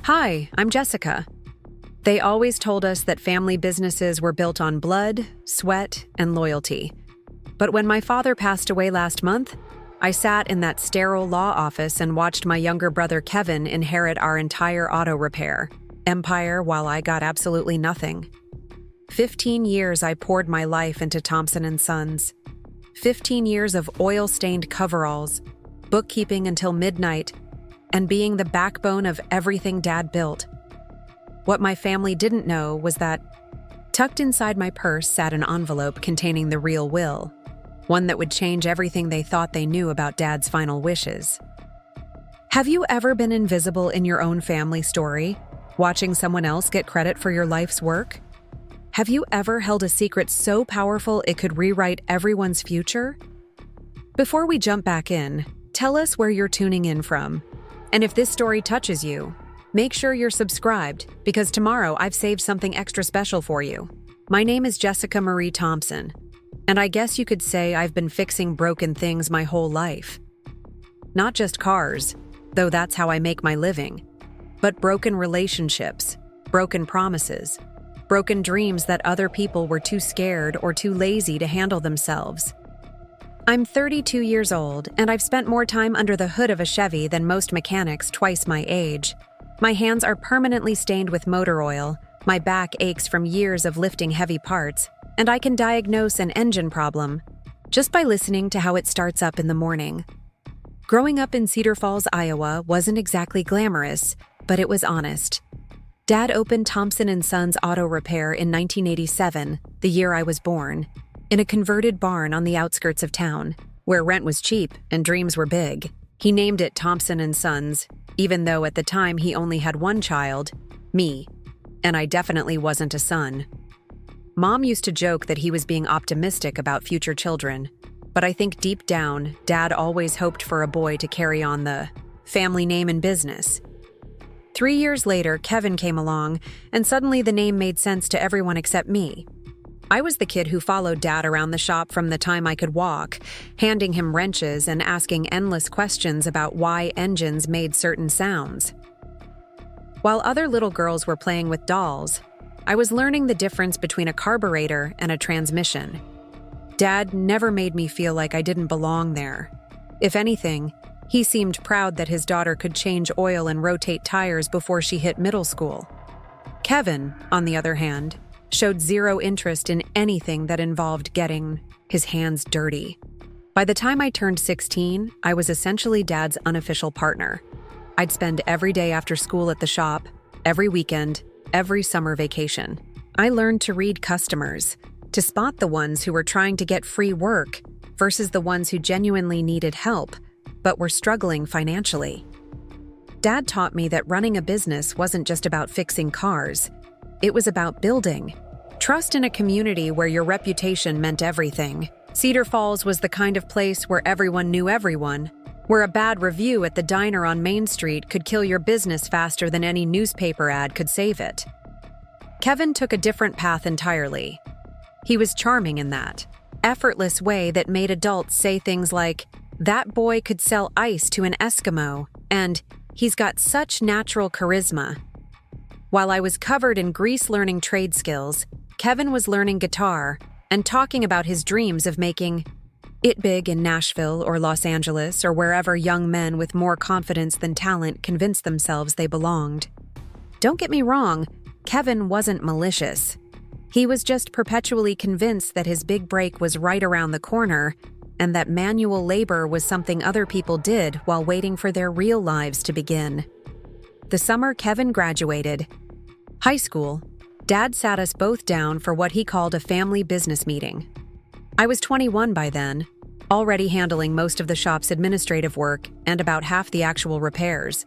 Hi, I'm Jessica. They always told us that family businesses were built on blood, sweat, and loyalty. But when my father passed away last month, I sat in that sterile law office and watched my younger brother Kevin inherit our entire auto repair empire while I got absolutely nothing. 15 years I poured my life into Thompson Sons. 15 years of oil-stained coveralls, bookkeeping until midnight, and being the backbone of everything Dad built. What my family didn't know was that tucked inside my purse sat an envelope containing the real will, one that would change everything they thought they knew about Dad's final wishes. Have you ever been invisible in your own family story, watching someone else get credit for your life's work? Have you ever held a secret so powerful it could rewrite everyone's future? Before we jump back in, tell us where you're tuning in from. And if this story touches you, make sure you're subscribed, because tomorrow I've saved something extra special for you. My name is Jessica Marie Thompson, and I guess you could say I've been fixing broken things my whole life. Not just cars, though that's how I make my living, but broken relationships, broken promises, broken dreams that other people were too scared or too lazy to handle themselves. I'm 32 years old, and I've spent more time under the hood of a Chevy than most mechanics twice my age. My hands are permanently stained with motor oil, my back aches from years of lifting heavy parts, and I can diagnose an engine problem just by listening to how it starts up in the morning. Growing up in Cedar Falls, Iowa wasn't exactly glamorous, but it was honest. Dad opened Thompson Sons Auto Repair in 1987, the year I was born, in a converted barn on the outskirts of town, where rent was cheap and dreams were big. He named it Thompson Sons, even though at the time he only had one child, me, and I definitely wasn't a son. Mom used to joke that he was being optimistic about future children, but I think deep down, Dad always hoped for a boy to carry on the family name and business. 3 years later, Kevin came along, and suddenly the name made sense to everyone except me. I was the kid who followed Dad around the shop from the time I could walk, handing him wrenches and asking endless questions about why engines made certain sounds. While other little girls were playing with dolls, I was learning the difference between a carburetor and a transmission. Dad never made me feel like I didn't belong there. If anything, he seemed proud that his daughter could change oil and rotate tires before she hit middle school. Kevin, on the other hand, showed zero interest in anything that involved getting his hands dirty. By the time I turned 16, I was essentially Dad's unofficial partner. I'd spend every day after school at the shop, every weekend, every summer vacation. I learned to read customers, to spot the ones who were trying to get free work versus the ones who genuinely needed help, but were struggling financially. Dad taught me that running a business wasn't just about fixing cars. It was about building trust in a community where your reputation meant everything. Cedar Falls was the kind of place where everyone knew everyone, where a bad review at the diner on Main Street could kill your business faster than any newspaper ad could save it. Kevin took a different path entirely. He was charming in that effortless way that made adults say things like, "That boy could sell ice to an Eskimo," and "He's got such natural charisma." While I was covered in grease learning trade skills, Kevin was learning guitar and talking about his dreams of making it big in Nashville or Los Angeles or wherever young men with more confidence than talent convinced themselves they belonged. Don't get me wrong, Kevin wasn't malicious. He was just perpetually convinced that his big break was right around the corner and that manual labor was something other people did while waiting for their real lives to begin. The summer Kevin graduated high school, Dad sat us both down for what he called a family business meeting. I was 21 by then, already handling most of the shop's administrative work and about half the actual repairs.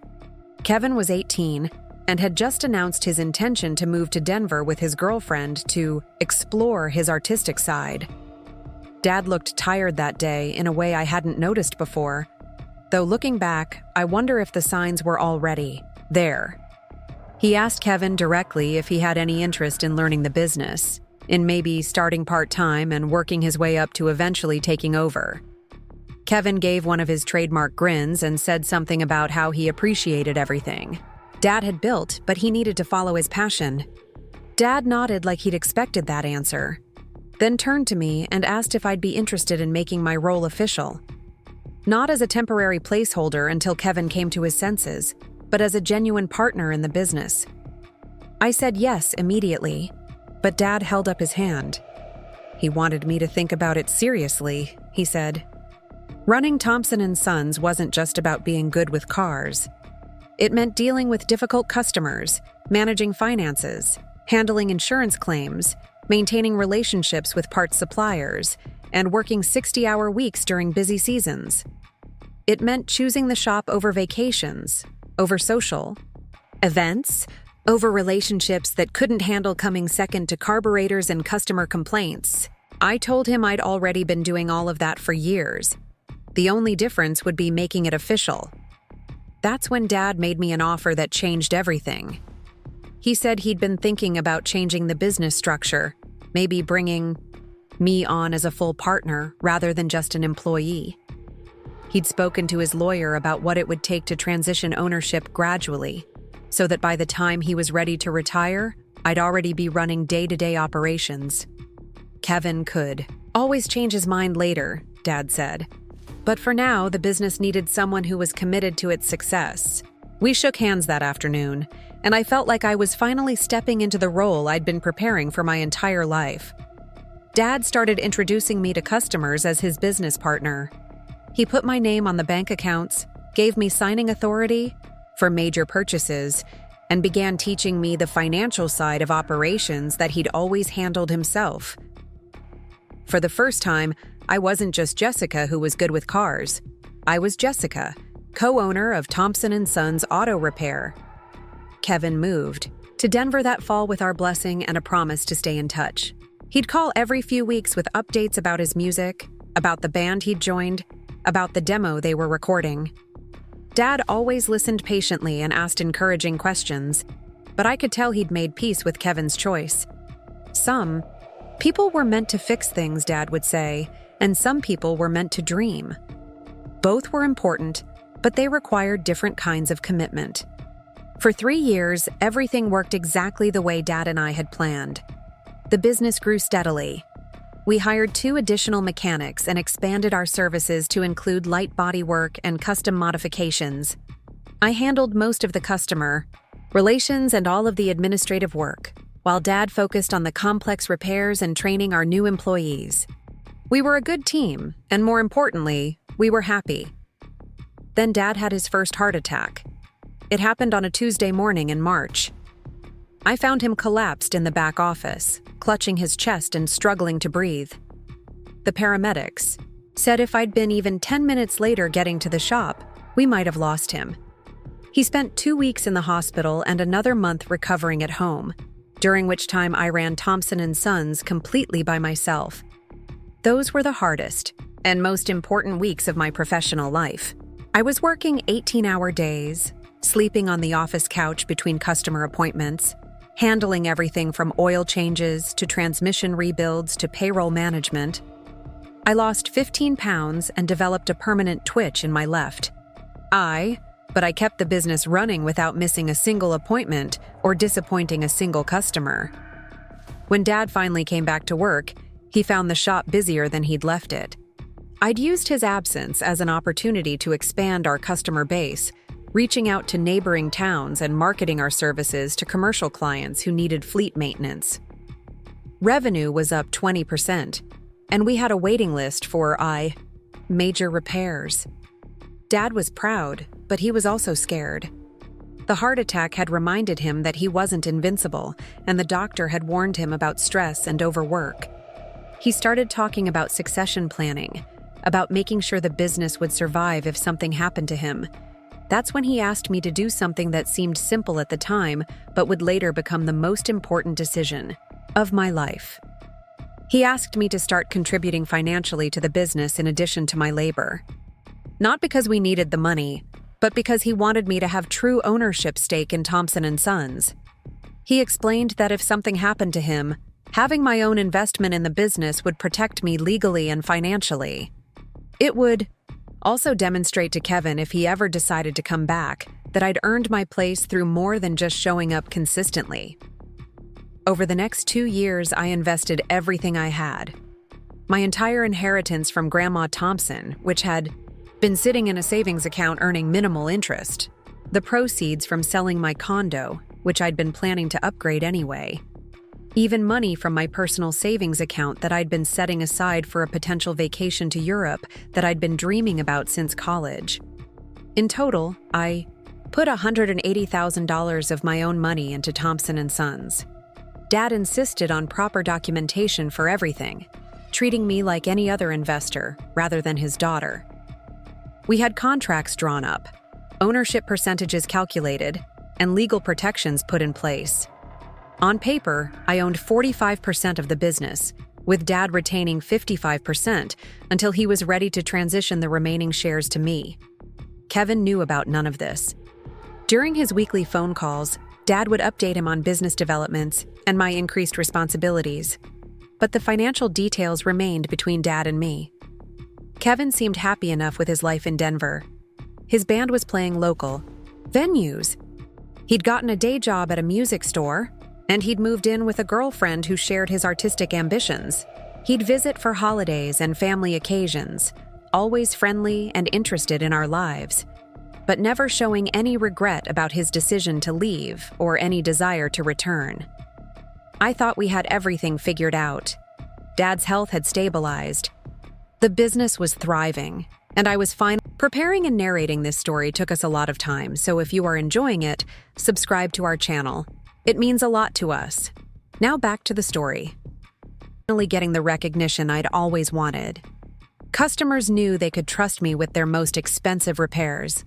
Kevin was 18 and had just announced his intention to move to Denver with his girlfriend to explore his artistic side. Dad looked tired that day in a way I hadn't noticed before, though looking back, I wonder if the signs were already there. He asked Kevin directly if he had any interest in learning the business, in maybe starting part-time and working his way up to eventually taking over. Kevin gave one of his trademark grins and said something about how he appreciated everything. Dad had built, but he needed to follow his passion. Dad nodded like he'd expected that answer, then turned to me and asked if I'd be interested in making my role official. Not as a temporary placeholder until Kevin came to his senses, but as a genuine partner in the business. I said yes immediately, but Dad held up his hand. He wanted me to think about it seriously, he said. Running Thompson Sons wasn't just about being good with cars. It meant dealing with difficult customers, managing finances, handling insurance claims, maintaining relationships with parts suppliers, and working 60-hour weeks during busy seasons. It meant choosing the shop over vacations, over social events, over relationships that couldn't handle coming second to carburetors and customer complaints. I told him I'd already been doing all of that for years. The only difference would be making it official. That's when Dad made me an offer that changed everything. He said he'd been thinking about changing the business structure, maybe bringing me on as a full partner rather than just an employee. He'd spoken to his lawyer about what it would take to transition ownership gradually, so that by the time he was ready to retire, I'd already be running day-to-day operations. Kevin could always change his mind later, Dad said. But for now, the business needed someone who was committed to its success. We shook hands that afternoon, and I felt like I was finally stepping into the role I'd been preparing for my entire life. Dad started introducing me to customers as his business partner. He put my name on the bank accounts, gave me signing authority for major purchases, and began teaching me the financial side of operations that he'd always handled himself. For the first time, I wasn't just Jessica who was good with cars. I was Jessica, co-owner of Thompson Sons Auto Repair. Kevin moved to Denver that fall with our blessing and a promise to stay in touch. He'd call every few weeks with updates about his music, about the band he'd joined, about the demo they were recording. Dad always listened patiently and asked encouraging questions, but I could tell he'd made peace with Kevin's choice. Some people were meant to fix things, Dad would say, and some people were meant to dream. Both were important, but they required different kinds of commitment. For 3 years, everything worked exactly the way Dad and I had planned. The business grew steadily. We hired 2 additional mechanics and expanded our services to include light body work and custom modifications. I handled most of the customer relations and all of the administrative work, while Dad focused on the complex repairs and training our new employees. We were a good team, and more importantly, we were happy. Then Dad had his first heart attack. It happened on a Tuesday morning in March. I found him collapsed in the back office, clutching his chest and struggling to breathe. The paramedics said if I'd been even 10 minutes later getting to the shop, we might have lost him. He spent 2 weeks in the hospital and another month recovering at home, during which time I ran Thompson Sons completely by myself. Those were the hardest and most important weeks of my professional life. I was working 18-hour days, sleeping on the office couch between customer appointments, handling everything from oil changes to transmission rebuilds to payroll management. I lost 15 pounds and developed a permanent twitch in my left eye, but I kept the business running without missing a single appointment or disappointing a single customer. When Dad finally came back to work, he found the shop busier than he'd left it. I'd used his absence as an opportunity to expand our customer base, reaching out to neighboring towns and marketing our services to commercial clients who needed fleet maintenance. Revenue was up 20%, and we had a waiting list for major repairs. Dad was proud, but he was also scared. The heart attack had reminded him that he wasn't invincible, and the doctor had warned him about stress and overwork. He started talking about succession planning, about making sure the business would survive if something happened to him. That's when he asked me to do something that seemed simple at the time, but would later become the most important decision of my life. He asked me to start contributing financially to the business in addition to my labor. Not because we needed the money, but because he wanted me to have true ownership stake in Thompson Sons. He explained that if something happened to him, having my own investment in the business would protect me legally and financially. It would Also demonstrate to Kevin, if he ever decided to come back, that I'd earned my place through more than just showing up consistently. Over the next 2 years, I invested everything I had. My entire inheritance from Grandma Thompson, which had been sitting in a savings account earning minimal interest. The proceeds from selling my condo, which I'd been planning to upgrade anyway. Even money from my personal savings account that I'd been setting aside for a potential vacation to Europe that I'd been dreaming about since college. In total, I put $180,000 of my own money into Thompson Sons. Dad insisted on proper documentation for everything, treating me like any other investor rather than his daughter. We had contracts drawn up, ownership percentages calculated, and legal protections put in place. On paper, I owned 45% of the business, with Dad retaining 55% until he was ready to transition the remaining shares to me. Kevin knew about none of this. During his weekly phone calls, Dad would update him on business developments and my increased responsibilities. But the financial details remained between Dad and me. Kevin seemed happy enough with his life in Denver. His band was playing local venues. He'd gotten a day job at a music store, and he'd moved in with a girlfriend who shared his artistic ambitions. He'd visit for holidays and family occasions, always friendly and interested in our lives, but never showing any regret about his decision to leave or any desire to return. I thought we had everything figured out. Dad's health had stabilized. The business was thriving, and I was fine. Preparing and narrating this story took us a lot of time, so if you are enjoying it, subscribe to our channel. It means a lot to us. Now back to the story. Finally getting the recognition I'd always wanted. Customers knew they could trust me with their most expensive repairs.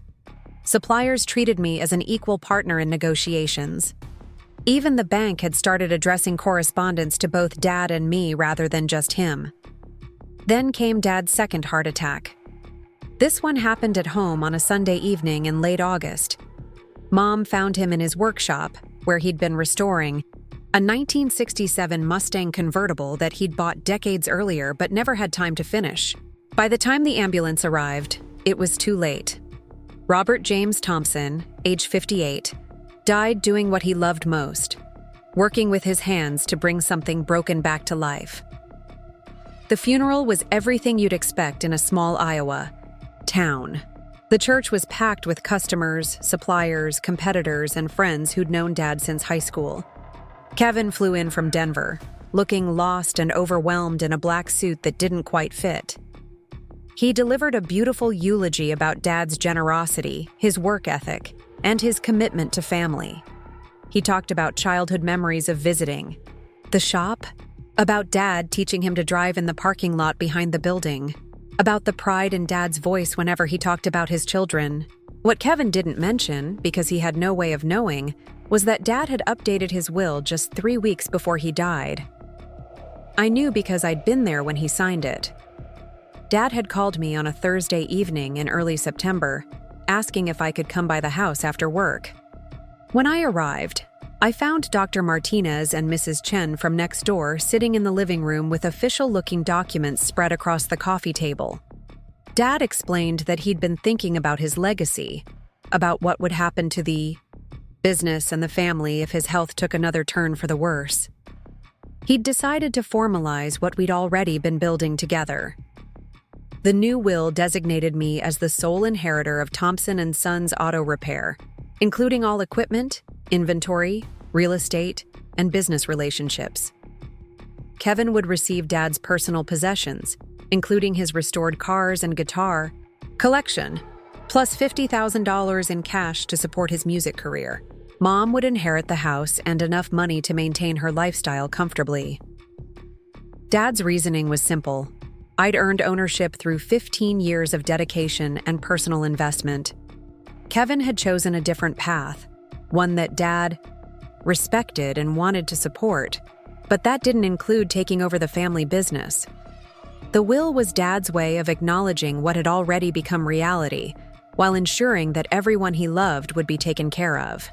Suppliers treated me as an equal partner in negotiations. Even the bank had started addressing correspondence to both Dad and me rather than just him. Then came Dad's second heart attack. This one happened at home on a Sunday evening in late August. Mom found him in his workshop, where he'd been restoring a 1967 Mustang convertible that he'd bought decades earlier but never had time to finish. By the time the ambulance arrived, it was too late. Robert James Thompson, age 58, died doing what he loved most, working with his hands to bring something broken back to life. The funeral was everything you'd expect in a small Iowa town. The church was packed with customers, suppliers, competitors, and friends who'd known Dad since high school. Kevin flew in from Denver, looking lost and overwhelmed in a black suit that didn't quite fit. He delivered a beautiful eulogy about Dad's generosity, his work ethic, and his commitment to family. He talked about childhood memories of visiting the shop, about Dad teaching him to drive in the parking lot behind the building, about the pride in Dad's voice whenever he talked about his children. What Kevin didn't mention, because he had no way of knowing, was that Dad had updated his will just 3 weeks before he died. I knew because I'd been there when he signed it. Dad had called me on a Thursday evening in early September, asking if I could come by the house after work. When I arrived, I found Dr. Martinez and Mrs. Chen from next door sitting in the living room with official-looking documents spread across the coffee table. Dad explained that he'd been thinking about his legacy, about what would happen to the business and the family if his health took another turn for the worse. He'd decided to formalize what we'd already been building together. The new will designated me as the sole inheritor of Thompson Sons Auto Repair, including all equipment, inventory, real estate, and business relationships. Kevin would receive Dad's personal possessions, including his restored cars and guitar collection, plus $50,000 in cash to support his music career. Mom would inherit the house and enough money to maintain her lifestyle comfortably. Dad's reasoning was simple. I'd earned ownership through 15 years of dedication and personal investment. Kevin had chosen a different path, one that Dad respected and wanted to support, but that didn't include taking over the family business. The will was Dad's way of acknowledging what had already become reality, while ensuring that everyone he loved would be taken care of.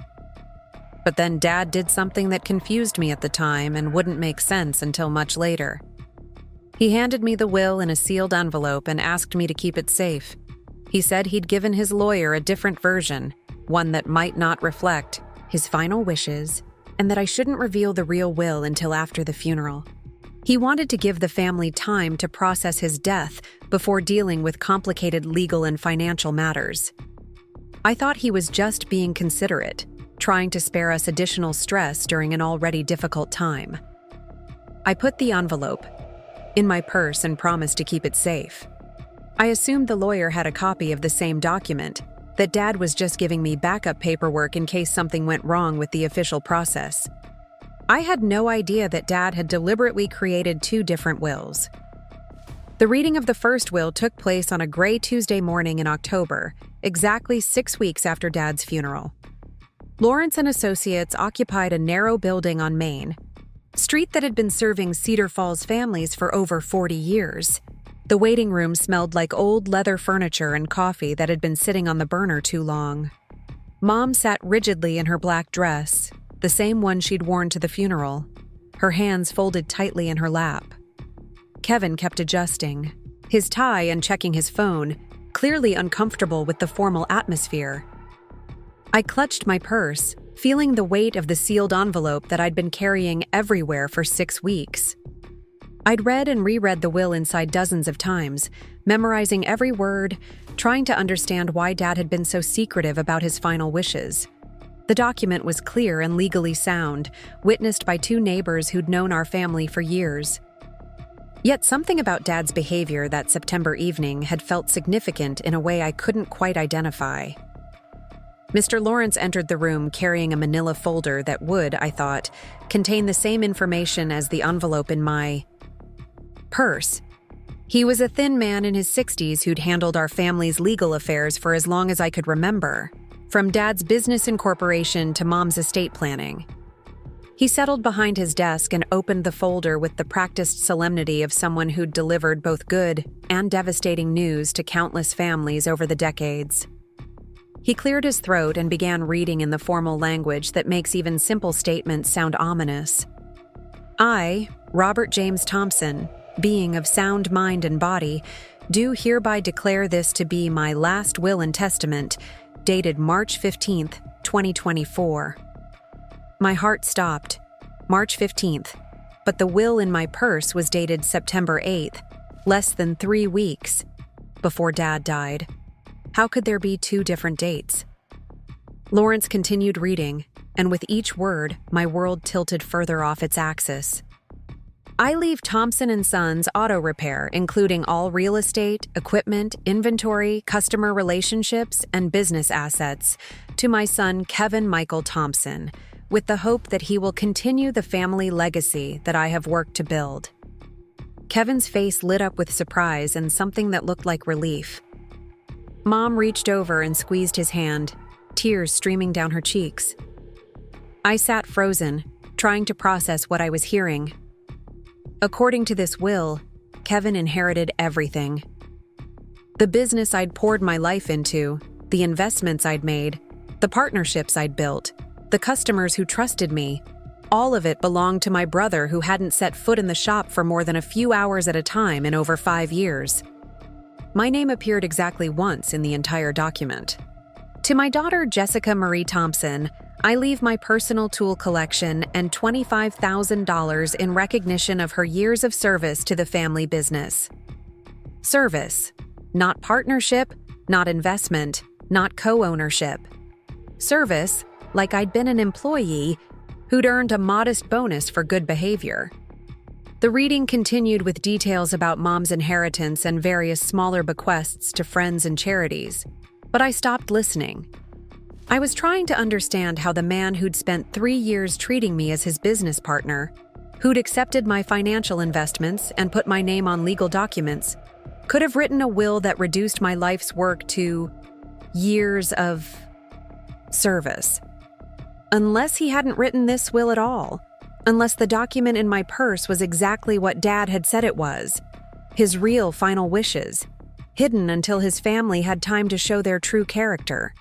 But then Dad did something that confused me at the time and wouldn't make sense until much later. He handed me the will in a sealed envelope and asked me to keep it safe. He said he'd given his lawyer a different version, one that might not reflect his final wishes, and that I shouldn't reveal the real will until after the funeral. He wanted to give the family time to process his death before dealing with complicated legal and financial matters. I thought he was just being considerate, trying to spare us additional stress during an already difficult time. I put the envelope in my purse and promised to keep it safe. I assumed the lawyer had a copy of the same document, that Dad was just giving me backup paperwork in case something went wrong with the official process. I had no idea that Dad had deliberately created two different wills. The reading of the first will took place on a gray Tuesday morning in October, exactly 6 weeks after Dad's funeral. Lawrence and Associates occupied a narrow building on Main Street that had been serving Cedar Falls families for over 40 years. The waiting room smelled like old leather furniture and coffee that had been sitting on the burner too long. Mom sat rigidly in her black dress, the same one she'd worn to the funeral, her hands folded tightly in her lap. Kevin kept adjusting his tie and checking his phone, clearly uncomfortable with the formal atmosphere. I clutched my purse, feeling the weight of the sealed envelope that I'd been carrying everywhere for 6 weeks. I'd read and reread the will inside dozens of times, memorizing every word, trying to understand why Dad had been so secretive about his final wishes. The document was clear and legally sound, witnessed by 2 neighbors who'd known our family for years. Yet something about Dad's behavior that September evening had felt significant in a way I couldn't quite identify. Mr. Lawrence entered the room carrying a manila folder that would, I thought, contain the same information as the envelope in my purse. He was a thin man in his 60s who'd handled our family's legal affairs for as long as I could remember, from Dad's business incorporation to Mom's estate planning. He settled behind his desk and opened the folder with the practiced solemnity of someone who'd delivered both good and devastating news to countless families over the decades. He cleared his throat and began reading in the formal language that makes even simple statements sound ominous. I, Robert James Thompson, being of sound mind and body, do hereby declare this to be my last will and testament, dated March 15th, 2024. My heart stopped. March 15th, but the will in my purse was dated September 8th, less than 3 weeks before Dad died. How could there be 2 different dates? Lawrence continued reading, and with each word, my world tilted further off its axis. I leave Thompson Sons Auto Repair, including all real estate, equipment, inventory, customer relationships, and business assets, to my son Kevin Michael Thompson, with the hope that he will continue the family legacy that I have worked to build. Kevin's face lit up with surprise and something that looked like relief. Mom reached over and squeezed his hand, tears streaming down her cheeks. I sat frozen, trying to process what I was hearing. According to this will, Kevin inherited everything. The business I'd poured my life into, the investments I'd made, the partnerships I'd built, the customers who trusted me, all of it belonged to my brother who hadn't set foot in the shop for more than a few hours at a time in over 5 years. My name appeared exactly once in the entire document. To my daughter Jessica Marie Thompson, I leave my personal tool collection and $25,000 in recognition of her years of service to the family business. Service, not partnership, not investment, not co-ownership. Service, like I'd been an employee who'd earned a modest bonus for good behavior. The reading continued with details about Mom's inheritance and various smaller bequests to friends and charities, but I stopped listening. I was trying to understand how the man who'd spent 3 years treating me as his business partner, who'd accepted my financial investments and put my name on legal documents, could have written a will that reduced my life's work to years of service. Unless he hadn't written this will at all. Unless the document in my purse was exactly what Dad had said it was, his real final wishes, hidden until his family had time to show their true character.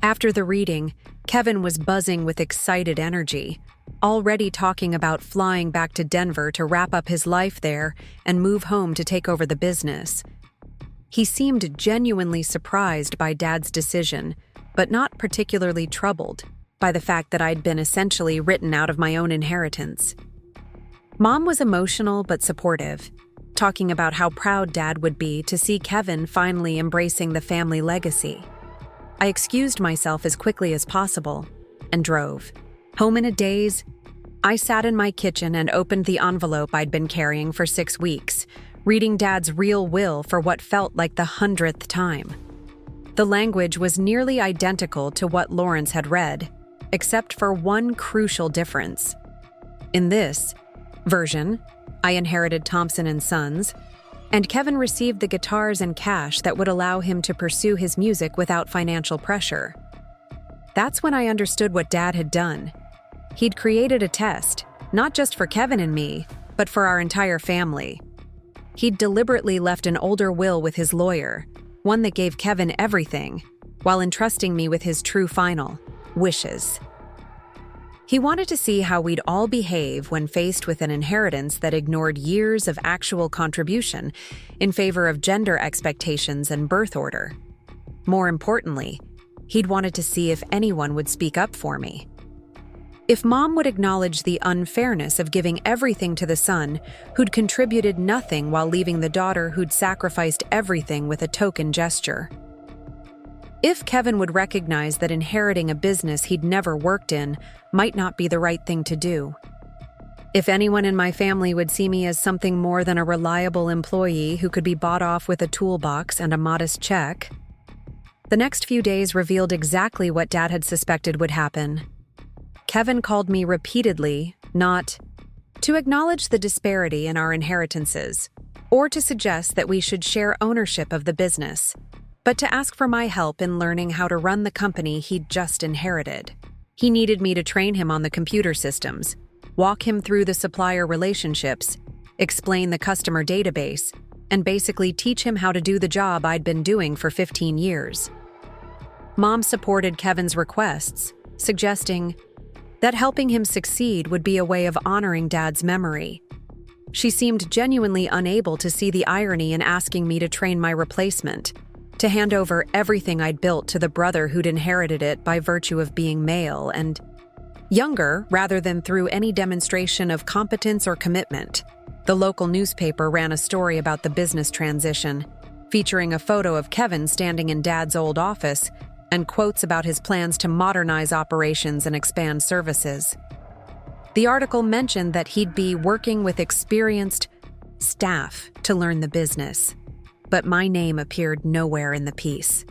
After the reading, Kevin was buzzing with excited energy, already talking about flying back to Denver to wrap up his life there and move home to take over the business. He seemed genuinely surprised by Dad's decision, but not particularly troubled by the fact that I'd been essentially written out of my own inheritance. Mom was emotional but supportive, talking about how proud Dad would be to see Kevin finally embracing the family legacy. I excused myself as quickly as possible and drove. Home in a daze, I sat in my kitchen and opened the envelope I'd been carrying for 6 weeks, reading Dad's real will for what felt like the 100th time. The language was nearly identical to what Lawrence had read, except for one crucial difference. In this version, I inherited Thompson Sons, and Kevin received the guitars and cash that would allow him to pursue his music without financial pressure. That's when I understood what Dad had done. He'd created a test, not just for Kevin and me, but for our entire family. He'd deliberately left an older will with his lawyer, one that gave Kevin everything, while entrusting me with his true final wishes. He wanted to see how we'd all behave when faced with an inheritance that ignored years of actual contribution in favor of gender expectations and birth order. More importantly, he'd wanted to see if anyone would speak up for me. If Mom would acknowledge the unfairness of giving everything to the son who'd contributed nothing while leaving the daughter who'd sacrificed everything with a token gesture. If Kevin would recognize that inheriting a business he'd never worked in might not be the right thing to do. If anyone in my family would see me as something more than a reliable employee who could be bought off with a toolbox and a modest check. The next few days revealed exactly what Dad had suspected would happen. Kevin called me repeatedly, not to acknowledge the disparity in our inheritances, or to suggest that we should share ownership of the business, but to ask for my help in learning how to run the company he'd just inherited. He needed me to train him on the computer systems, walk him through the supplier relationships, explain the customer database, and basically teach him how to do the job I'd been doing for 15 years. Mom supported Kevin's requests, suggesting that helping him succeed would be a way of honoring Dad's memory. She seemed genuinely unable to see the irony in asking me to train my replacement, to hand over everything I'd built to the brother who'd inherited it by virtue of being male and younger rather than through any demonstration of competence or commitment. The local newspaper ran a story about the business transition, featuring a photo of Kevin standing in Dad's old office and quotes about his plans to modernize operations and expand services. The article mentioned that he'd be working with experienced staff to learn the business, but my name appeared nowhere in the piece.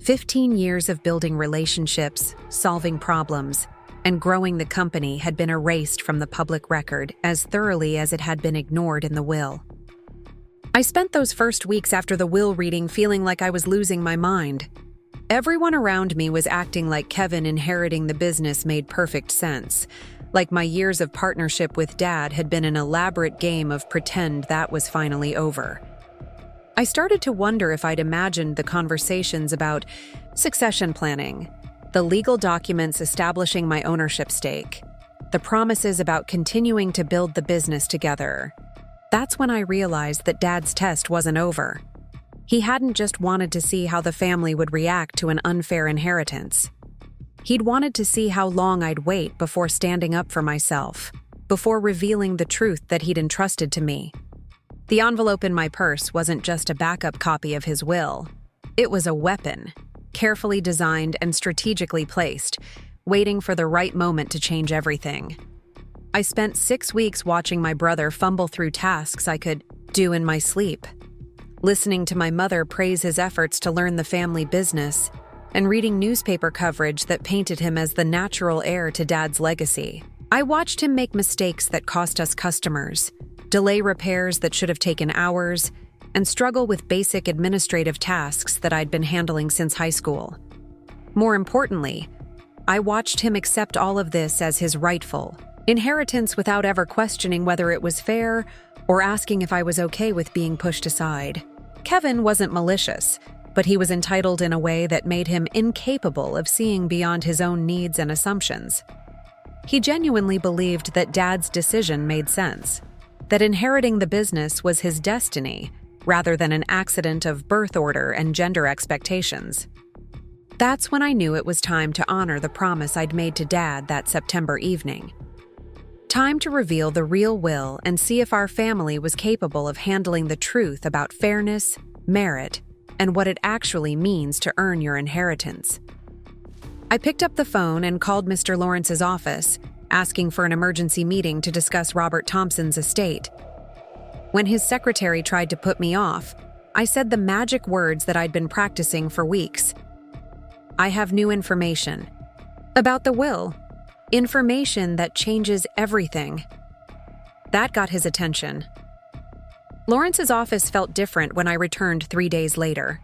15 years of building relationships, solving problems, and growing the company had been erased from the public record as thoroughly as it had been ignored in the will. I spent those first weeks after the will reading feeling like I was losing my mind. Everyone around me was acting like Kevin inheriting the business made perfect sense, like my years of partnership with Dad had been an elaborate game of pretend that was finally over. I started to wonder if I'd imagined the conversations about succession planning, the legal documents establishing my ownership stake, the promises about continuing to build the business together. That's when I realized that Dad's test wasn't over. He hadn't just wanted to see how the family would react to an unfair inheritance. He'd wanted to see how long I'd wait before standing up for myself, before revealing the truth that he'd entrusted to me. The envelope in my purse wasn't just a backup copy of his will. It was a weapon, carefully designed and strategically placed, waiting for the right moment to change everything. I spent 6 weeks watching my brother fumble through tasks I could do in my sleep, listening to my mother praise his efforts to learn the family business, and reading newspaper coverage that painted him as the natural heir to Dad's legacy. I watched him make mistakes that cost us customers, delay repairs that should have taken hours, and struggle with basic administrative tasks that I'd been handling since high school. More importantly, I watched him accept all of this as his rightful inheritance without ever questioning whether it was fair or asking if I was okay with being pushed aside. Kevin wasn't malicious, but he was entitled in a way that made him incapable of seeing beyond his own needs and assumptions. He genuinely believed that Dad's decision made sense, that inheriting the business was his destiny, rather than an accident of birth order and gender expectations. That's when I knew it was time to honor the promise I'd made to Dad that September evening. Time to reveal the real will and see if our family was capable of handling the truth about fairness, merit, and what it actually means to earn your inheritance. I picked up the phone and called Mr. Lawrence's office, asking for an emergency meeting to discuss Robert Thompson's estate. When his secretary tried to put me off, I said the magic words that I'd been practicing for weeks. I have new information. About the will. Information that changes everything. That got his attention. Lawrence's office felt different when I returned 3 days later.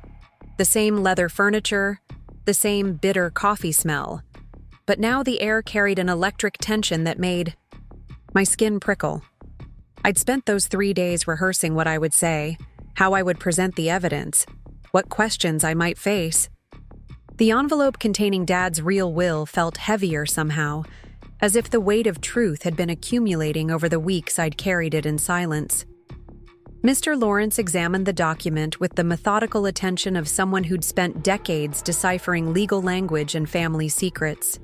The same leather furniture, the same bitter coffee smell. But now the air carried an electric tension that made my skin prickle. I'd spent those 3 days rehearsing what I would say, how I would present the evidence, what questions I might face. The envelope containing Dad's real will felt heavier somehow, as if the weight of truth had been accumulating over the weeks I'd carried it in silence. Mr. Lawrence examined the document with the methodical attention of someone who'd spent decades deciphering legal language and family secrets.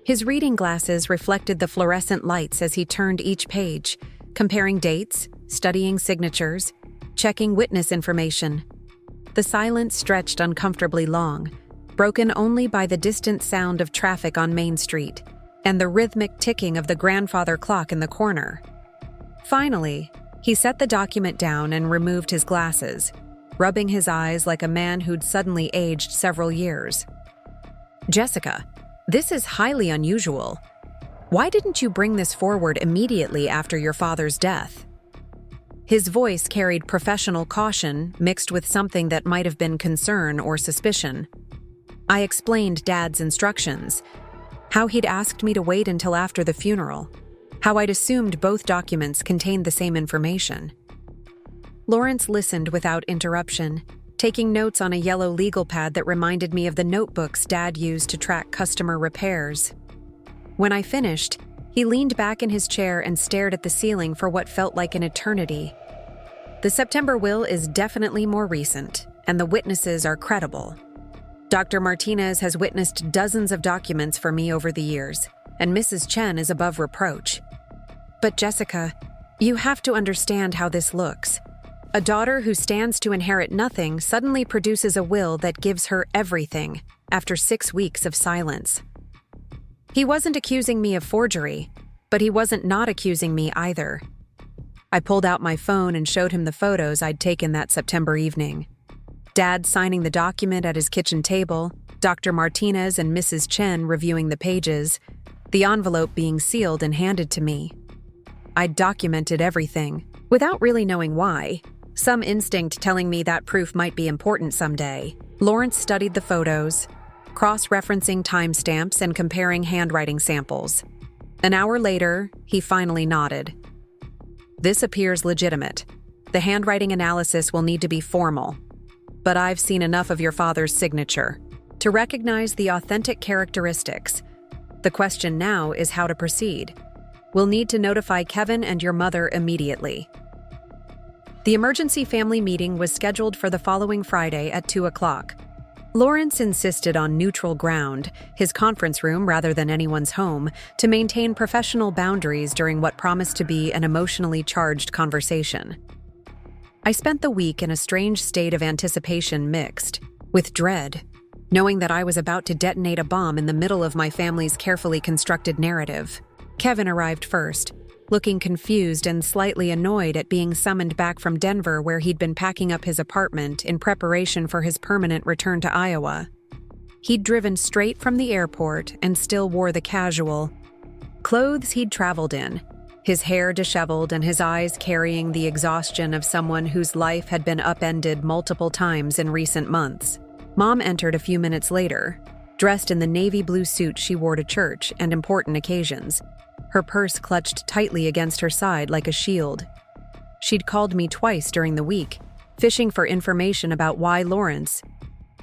His reading glasses reflected the fluorescent lights as he turned each page, comparing dates, studying signatures, checking witness information. The silence stretched uncomfortably long, broken only by the distant sound of traffic on Main Street and the rhythmic ticking of the grandfather clock in the corner. Finally, he set the document down and removed his glasses, rubbing his eyes like a man who'd suddenly aged several years. "Jessica, this is highly unusual. Why didn't you bring this forward immediately after your father's death?" His voice carried professional caution mixed with something that might have been concern or suspicion. I explained Dad's instructions, how he'd asked me to wait until after the funeral, how I'd assumed both documents contained the same information. Lawrence listened without interruption, taking notes on a yellow legal pad that reminded me of the notebooks Dad used to track customer repairs. When I finished, he leaned back in his chair and stared at the ceiling for what felt like an eternity. "The September will is definitely more recent, and the witnesses are credible. Dr. Martinez has witnessed dozens of documents for me over the years, and Mrs. Chen is above reproach. But Jessica, you have to understand how this looks. A daughter who stands to inherit nothing suddenly produces a will that gives her everything after 6 weeks of silence." He wasn't accusing me of forgery, but he wasn't not accusing me either. I pulled out my phone and showed him the photos I'd taken that September evening. Dad signing the document at his kitchen table, Dr. Martinez and Mrs. Chen reviewing the pages, the envelope being sealed and handed to me. I'd documented everything, without really knowing why, some instinct telling me that proof might be important someday. Lawrence studied the photos, cross-referencing timestamps and comparing handwriting samples. An hour later, he finally nodded. "This appears legitimate. The handwriting analysis will need to be formal. But I've seen enough of your father's signature to recognize the authentic characteristics. The question now is how to proceed. We'll need to notify Kevin and your mother immediately." The emergency family meeting was scheduled for the following Friday at 2 o'clock. Lawrence insisted on neutral ground, his conference room rather than anyone's home, to maintain professional boundaries during what promised to be an emotionally charged conversation. I spent the week in a strange state of anticipation mixed with dread, knowing that I was about to detonate a bomb in the middle of my family's carefully constructed narrative. Kevin arrived first, looking confused and slightly annoyed at being summoned back from Denver, where he'd been packing up his apartment in preparation for his permanent return to Iowa. He'd driven straight from the airport and still wore the casual clothes he'd traveled in, his hair disheveled and his eyes carrying the exhaustion of someone whose life had been upended multiple times in recent months. Mom entered a few minutes later, dressed in the navy blue suit she wore to church and important occasions, her purse clutched tightly against her side like a shield. She'd called me twice during the week, fishing for information about why Lawrence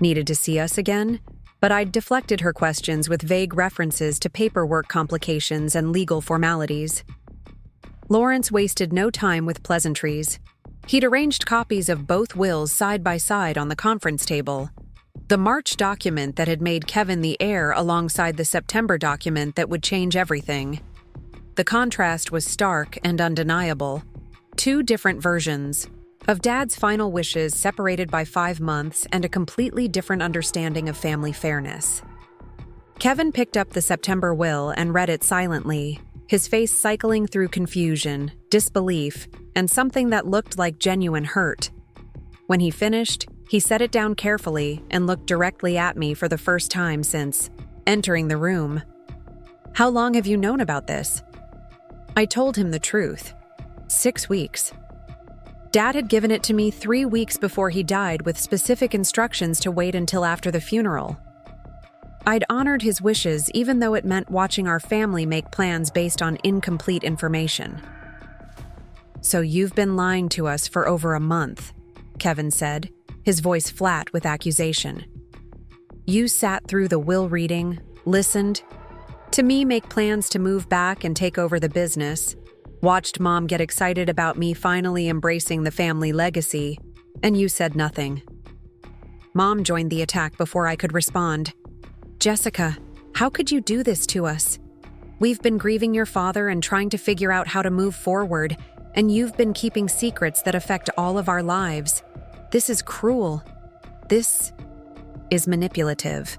needed to see us again, but I'd deflected her questions with vague references to paperwork complications and legal formalities. Lawrence wasted no time with pleasantries. He'd arranged copies of both wills side by side on the conference table. The March document that had made Kevin the heir alongside the September document that would change everything. The contrast was stark and undeniable. Two different versions of Dad's final wishes separated by 5 months and a completely different understanding of family fairness. Kevin picked up the September will and read it silently, his face cycling through confusion, disbelief, and something that looked like genuine hurt. When he finished, he set it down carefully and looked directly at me for the first time since entering the room. "How long have you known about this?" I told him the truth. 6 weeks. Dad had given it to me 3 weeks before he died with specific instructions to wait until after the funeral. I'd honored his wishes even though it meant watching our family make plans based on incomplete information. "So you've been lying to us for over a month," Kevin said, his voice flat with accusation. "You sat through the will reading, listened to me make plans to move back and take over the business, watched Mom get excited about me finally embracing the family legacy, and you said nothing." Mom joined the attack before I could respond. "Jessica, how could you do this to us? We've been grieving your father and trying to figure out how to move forward, and you've been keeping secrets that affect all of our lives. This is cruel. This is manipulative.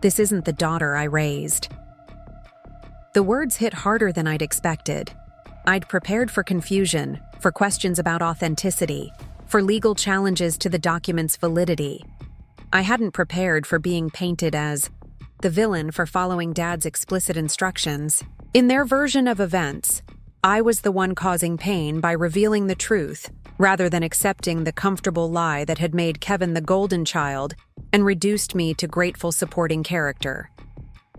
This isn't the daughter I raised." The words hit harder than I'd expected. I'd prepared for confusion, for questions about authenticity, for legal challenges to the document's validity. I hadn't prepared for being painted as the villain for following Dad's explicit instructions. In their version of events, I was the one causing pain by revealing the truth, rather than accepting the comfortable lie that had made Kevin the golden child and reduced me to grateful supporting character.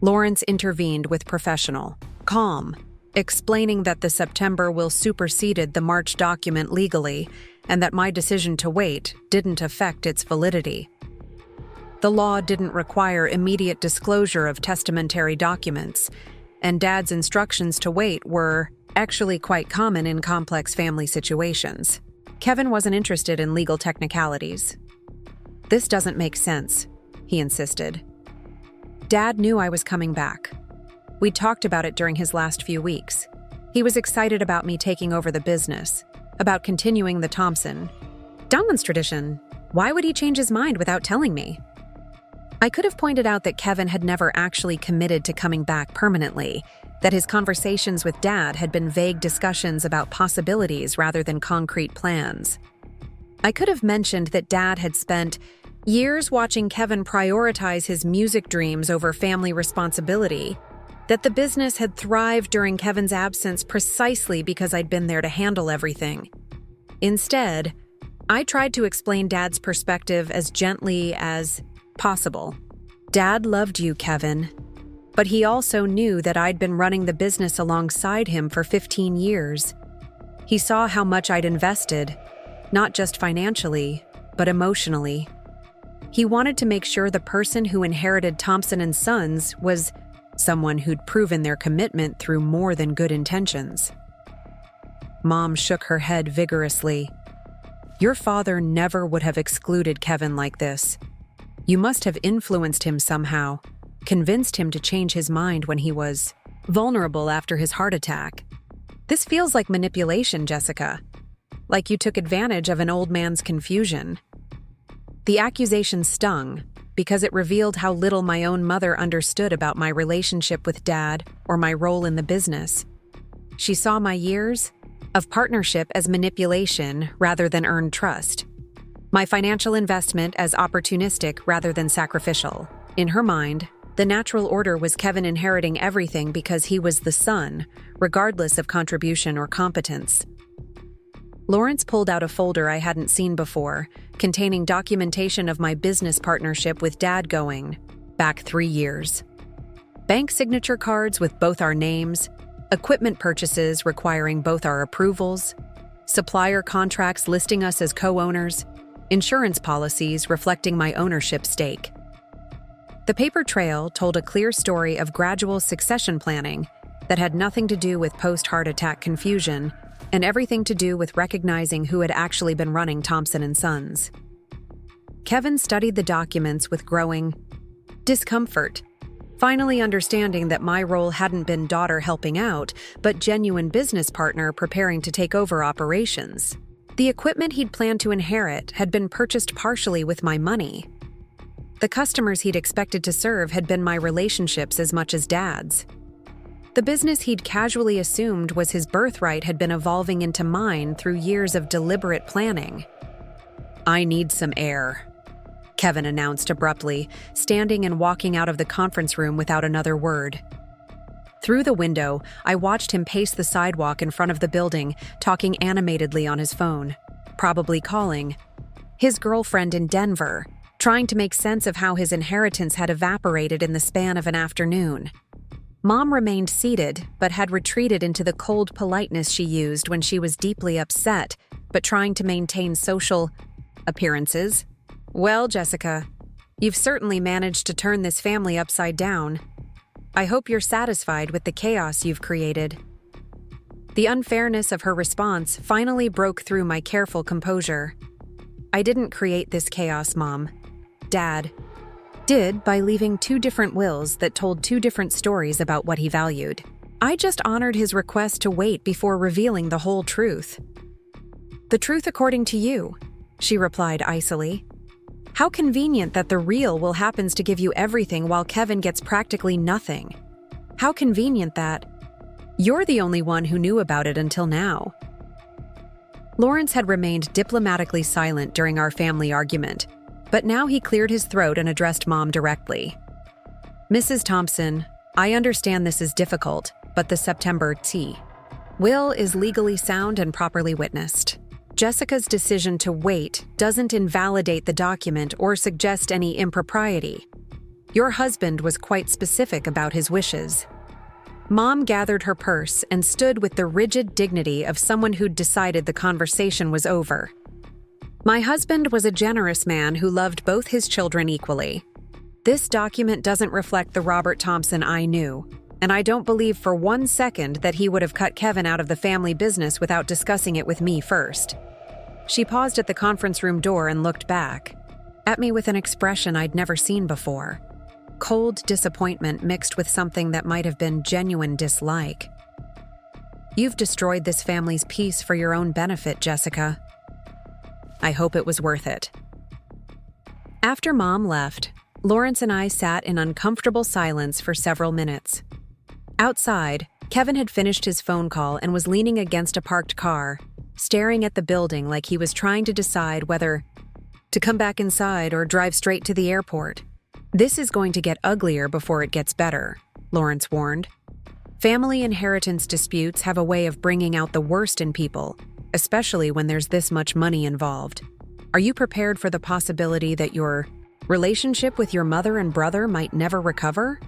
Lawrence intervened with professional calm, explaining that the September will superseded the March document legally and that my decision to wait didn't affect its validity. The law didn't require immediate disclosure of testamentary documents, and Dad's instructions to wait were actually quite common in complex family situations. Kevin wasn't interested in legal technicalities. "This doesn't make sense," he insisted. Dad knew I was coming back. We talked about it during his last few weeks. He was excited about me taking over the business, about continuing the Thompson Sons tradition. Why would he change his mind without telling me? I could have pointed out that Kevin had never actually committed to coming back permanently, that his conversations with Dad had been vague discussions about possibilities rather than concrete plans. I could have mentioned that Dad had spent years watching Kevin prioritize his music dreams over family responsibility, that the business had thrived during Kevin's absence precisely because I'd been there to handle everything. Instead, I tried to explain Dad's perspective as gently as possible. Dad loved you, Kevin, but he also knew that I'd been running the business alongside him for 15 years. He saw how much I'd invested, not just financially, but emotionally. He wanted to make sure the person who inherited Thompson Sons was someone who'd proven their commitment through more than good intentions. Mom shook her head vigorously. "Your father never would have excluded Kevin like this. You must have influenced him somehow, convinced him to change his mind when he was vulnerable after his heart attack. This feels like manipulation, Jessica. Like you took advantage of an old man's confusion." The accusation stung because it revealed how little my own mother understood about my relationship with Dad or my role in the business. She saw my years of partnership as manipulation rather than earned trust. My financial investment as opportunistic rather than sacrificial. In her mind, the natural order was Kevin inheriting everything because he was the son, regardless of contribution or competence. Lawrence pulled out a folder I hadn't seen before, containing documentation of my business partnership with Dad going back 3 years. Bank signature cards with both our names, equipment purchases requiring both our approvals, supplier contracts listing us as co-owners, insurance policies reflecting my ownership stake. The paper trail told a clear story of gradual succession planning that had nothing to do with post-heart attack confusion and everything to do with recognizing who had actually been running Thompson Sons. Kevin studied the documents with growing discomfort, finally understanding that my role hadn't been daughter helping out, but genuine business partner preparing to take over operations. The equipment he'd planned to inherit had been purchased partially with my money. The customers he'd expected to serve had been my relationships as much as Dad's. The business he'd casually assumed was his birthright had been evolving into mine through years of deliberate planning. "I need some air," Kevin announced abruptly, standing and walking out of the conference room without another word. Through the window, I watched him pace the sidewalk in front of the building, talking animatedly on his phone, probably calling his girlfriend in Denver, trying to make sense of how his inheritance had evaporated in the span of an afternoon. Mom remained seated, but had retreated into the cold politeness she used when she was deeply upset, but trying to maintain social appearances. "Well, Jessica, you've certainly managed to turn this family upside down. I hope you're satisfied with the chaos you've created." The unfairness of her response finally broke through my careful composure. "I didn't create this chaos, Mom. Dad did by leaving 2 different wills that told 2 different stories about what he valued. I just honored his request to wait before revealing the whole truth." "The truth according to you," she replied icily. "How convenient that the real will happens to give you everything while Kevin gets practically nothing. How convenient that you're the only one who knew about it until now." Lawrence had remained diplomatically silent during our family argument, but now he cleared his throat and addressed Mom directly. "Mrs. Thompson, I understand this is difficult, but the September will is legally sound and properly witnessed. Jessica's decision to wait doesn't invalidate the document or suggest any impropriety. Your husband was quite specific about his wishes." Mom gathered her purse and stood with the rigid dignity of someone who'd decided the conversation was over. "My husband was a generous man who loved both his children equally. This document doesn't reflect the Robert Thompson I knew, and I don't believe for 1 second that he would have cut Kevin out of the family business without discussing it with me first." She paused at the conference room door and looked back at me with an expression I'd never seen before. Cold disappointment mixed with something that might have been genuine dislike. "You've destroyed this family's peace for your own benefit, Jessica. I hope it was worth it." After Mom left, Lawrence and I sat in uncomfortable silence for several minutes. Outside, Kevin had finished his phone call and was leaning against a parked car, staring at the building like he was trying to decide whether to come back inside or drive straight to the airport. "This is going to get uglier before it gets better," Lawrence warned. "Family inheritance disputes have a way of bringing out the worst in people, especially when there's this much money involved. Are you prepared for the possibility that your relationship with your mother and brother might never recover?"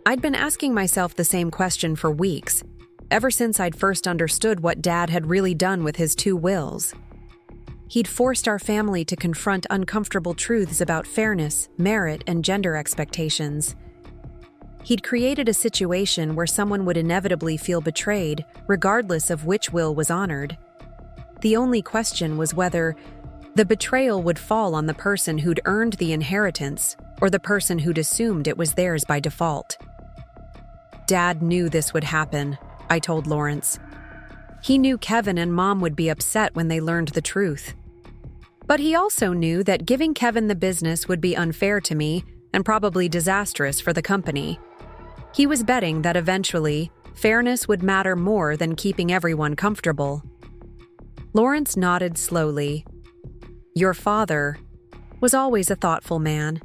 I'd been asking myself the same question for weeks, ever since I'd first understood what Dad had really done with his 2 wills. He'd forced our family to confront uncomfortable truths about fairness, merit, and gender expectations. He'd created a situation where someone would inevitably feel betrayed, regardless of which will was honored. The only question was whether the betrayal would fall on the person who'd earned the inheritance or the person who'd assumed it was theirs by default. Dad knew this would happen, I told Lawrence. He knew Kevin and Mom would be upset when they learned the truth. But he also knew that giving Kevin the business would be unfair to me and probably disastrous for the company. He was betting that eventually, fairness would matter more than keeping everyone comfortable. Lawrence nodded slowly. Your father was always a thoughtful man,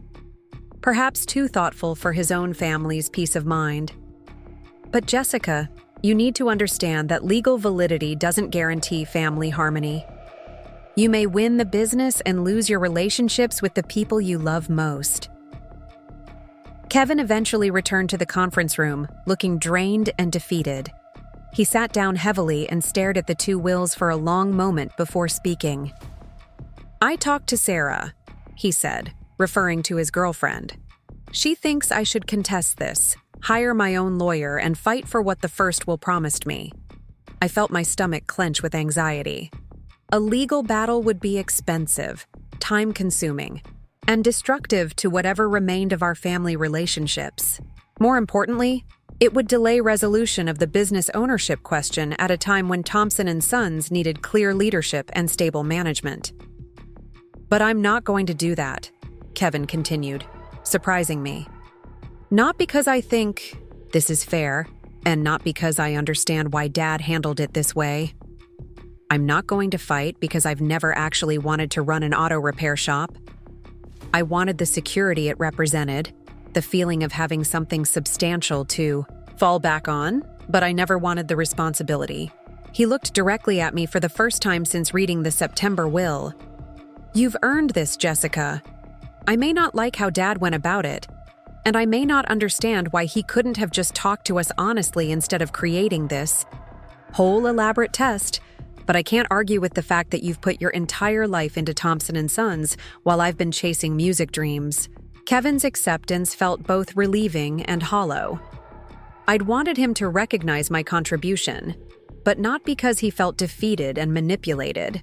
perhaps too thoughtful for his own family's peace of mind. But Jessica, you need to understand that legal validity doesn't guarantee family harmony. You may win the business and lose your relationships with the people you love most. Kevin eventually returned to the conference room, looking drained and defeated. He sat down heavily and stared at the two wills for a long moment before speaking. I talked to Sarah, he said, referring to his girlfriend. She thinks I should contest this, hire my own lawyer, and fight for what the first will promised me. I felt my stomach clench with anxiety. A legal battle would be expensive, time-consuming, and destructive to whatever remained of our family relationships. More importantly, it would delay resolution of the business ownership question at a time when Thompson Sons needed clear leadership and stable management. But I'm not going to do that, Kevin continued, surprising me. Not because I think this is fair, and not because I understand why Dad handled it this way. I'm not going to fight because I've never actually wanted to run an auto repair shop. I wanted the security it represented, the feeling of having something substantial to fall back on, but I never wanted the responsibility. He looked directly at me for the first time since reading the September will. You've earned this, Jessica. I may not like how Dad went about it, and I may not understand why he couldn't have just talked to us honestly instead of creating this whole elaborate test, but I can't argue with the fact that you've put your entire life into Thompson Sons while I've been chasing music dreams. Kevin's acceptance felt both relieving and hollow. I'd wanted him to recognize my contribution, but not because he felt defeated and manipulated.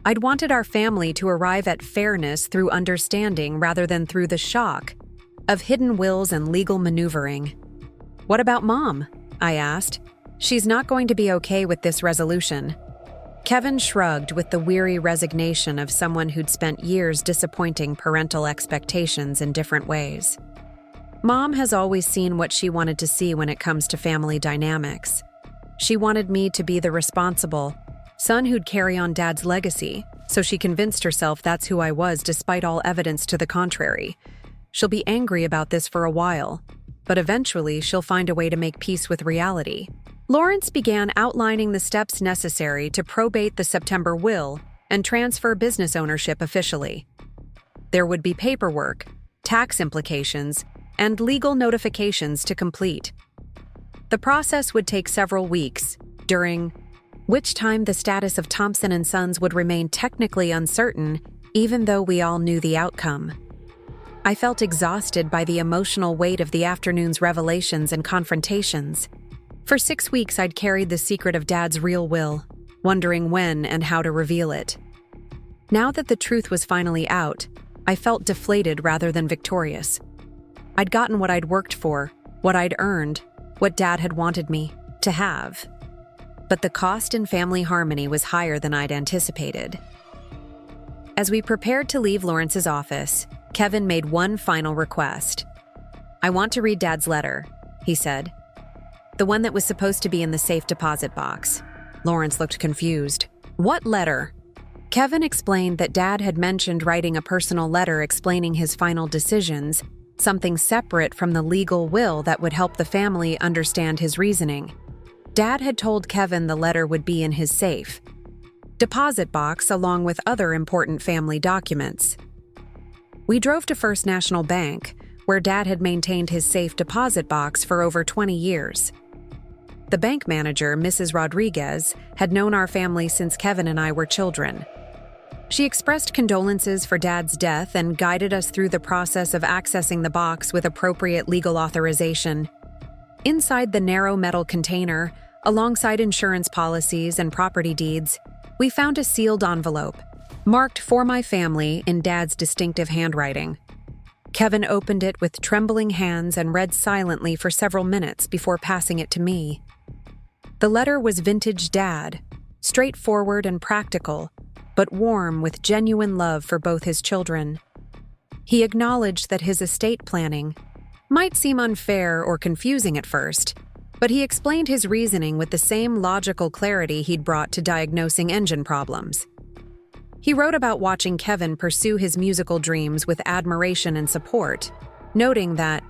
I'd wanted our family to arrive at fairness through understanding rather than through the shock of hidden wills and legal maneuvering. What about Mom? I asked. She's not going to be okay with this resolution. Kevin shrugged with the weary resignation of someone who'd spent years disappointing parental expectations in different ways. Mom has always seen what she wanted to see when it comes to family dynamics. She wanted me to be the responsible son who'd carry on Dad's legacy, so she convinced herself that's who I was despite all evidence to the contrary. She'll be angry about this for a while, but eventually she'll find a way to make peace with reality. Lawrence began outlining the steps necessary to probate the September will and transfer business ownership officially. There would be paperwork, tax implications, and legal notifications to complete. The process would take several weeks, during which time the status of Thompson Sons would remain technically uncertain, even though we all knew the outcome. I felt exhausted by the emotional weight of the afternoon's revelations and confrontations. For 6 weeks, I'd carried the secret of Dad's real will, wondering when and how to reveal it. Now that the truth was finally out, I felt deflated rather than victorious. I'd gotten what I'd worked for, what I'd earned, what Dad had wanted me to have. But the cost in family harmony was higher than I'd anticipated. As we prepared to leave Lawrence's office, Kevin made one final request. I want to read Dad's letter, he said. The one that was supposed to be in the safe deposit box. Lawrence looked confused. What letter? Kevin explained that Dad had mentioned writing a personal letter explaining his final decisions, something separate from the legal will that would help the family understand his reasoning. Dad had told Kevin the letter would be in his safe deposit box along with other important family documents. We drove to First National Bank, where Dad had maintained his safe deposit box for over 20 years. The bank manager, Mrs. Rodriguez, had known our family since Kevin and I were children. She expressed condolences for Dad's death and guided us through the process of accessing the box with appropriate legal authorization. Inside the narrow metal container, alongside insurance policies and property deeds, we found a sealed envelope, marked "For my family" in Dad's distinctive handwriting. Kevin opened it with trembling hands and read silently for several minutes before passing it to me. The letter was vintage Dad, straightforward and practical, but warm with genuine love for both his children. He acknowledged that his estate planning might seem unfair or confusing at first, but he explained his reasoning with the same logical clarity he'd brought to diagnosing engine problems. He wrote about watching Kevin pursue his musical dreams with admiration and support, noting that